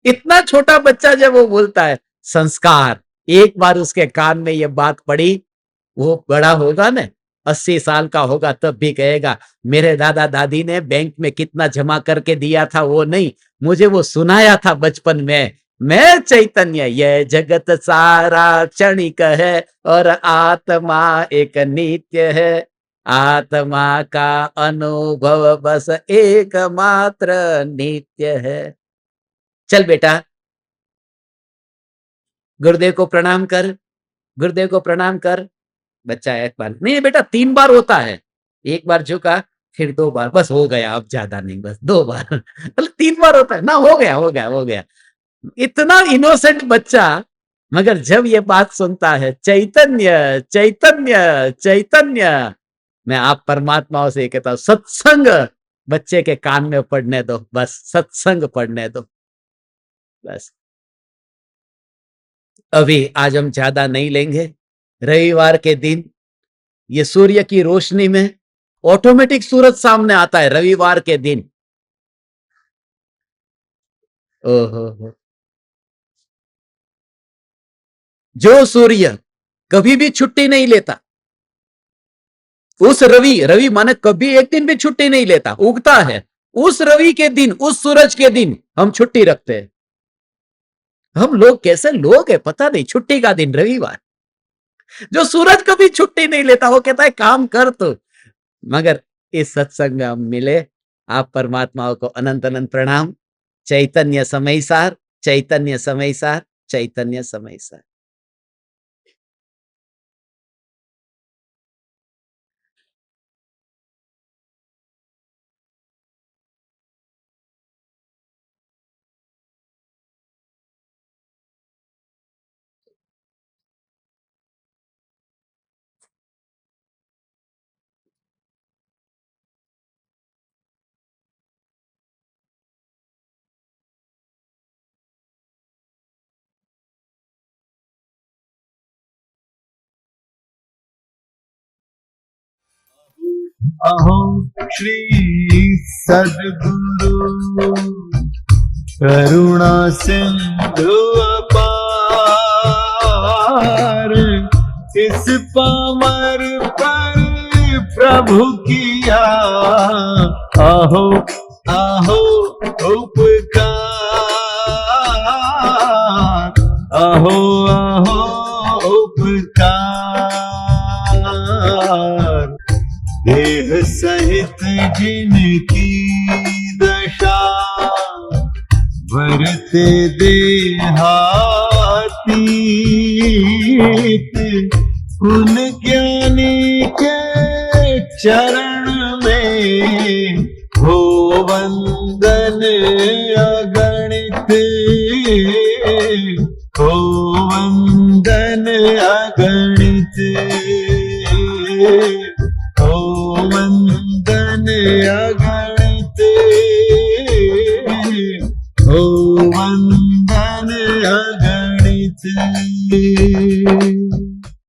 इतना छोटा बच्चा जब वो बोलता है संस्कार, एक बार उसके कान में ये बात पड़ी, वो बड़ा होगा ना, 80 साल का होगा, तब भी कहेगा मेरे दादा दादी ने बैंक में कितना जमा करके दिया था वो नहीं, मुझे वो सुनाया था बचपन में। मैं चैतन्य, ये जगत सारा क्षणिक है और आत्मा एक नित्य है, आत्मा का अनुभव बस एकमात्र नित्य है। चल बेटा, गुरुदेव को प्रणाम कर, गुरुदेव को प्रणाम कर। बच्चा एक बार नहीं बेटा, 3 बार होता है, एक बार झुका, फिर 2 बार, बस हो गया, अब ज्यादा नहीं, बस 2 बार मतलब 3 बार होता है ना, हो गया हो गया हो गया। इतना इनोसेंट बच्चा, मगर जब ये बात सुनता है चैतन्य चैतन्य चैतन्य, मैं आप परमात्माओं से कहता हूं सत्संग बच्चे के कान में पढ़ने दो, बस सत्संग पढ़ने दो बस। अभी आज हम ज्यादा नहीं लेंगे, रविवार के दिन ये सूर्य की रोशनी में ऑटोमेटिक सूरज सामने आता है रविवार के दिन। ओहो, जो सूर्य कभी भी छुट्टी नहीं लेता, उस रवि, रवि माने कभी एक दिन भी छुट्टी नहीं लेता, उगता है, उस रवि के दिन, उस सूरज के दिन हम छुट्टी रखते हैं। हम लोग कैसे लोग हैं पता नहीं, छुट्टी का दिन रविवार, जो सूरज कभी छुट्टी नहीं लेता, वो कहता है काम कर तू। मगर इस सत्संग में हम मिले, आप परमात्माओं को अनंत अनंत प्रणाम। चैतन्य समय सार, चैतन्य समय सार, चैतन्य समय सार। अहो श्री सद्गुरु करुणा सिंधु अपार, इस पामर पर प्रभु किया आहो आहो उपकार, आहो आहो उपकार। देह सहित जिनकी दशा वरते देहातीत, उन ज्ञानी के चरण में हो वंदन अगणित, हो वंदन अगणित, हो वंदन अगणित, हो वंदन अगणित।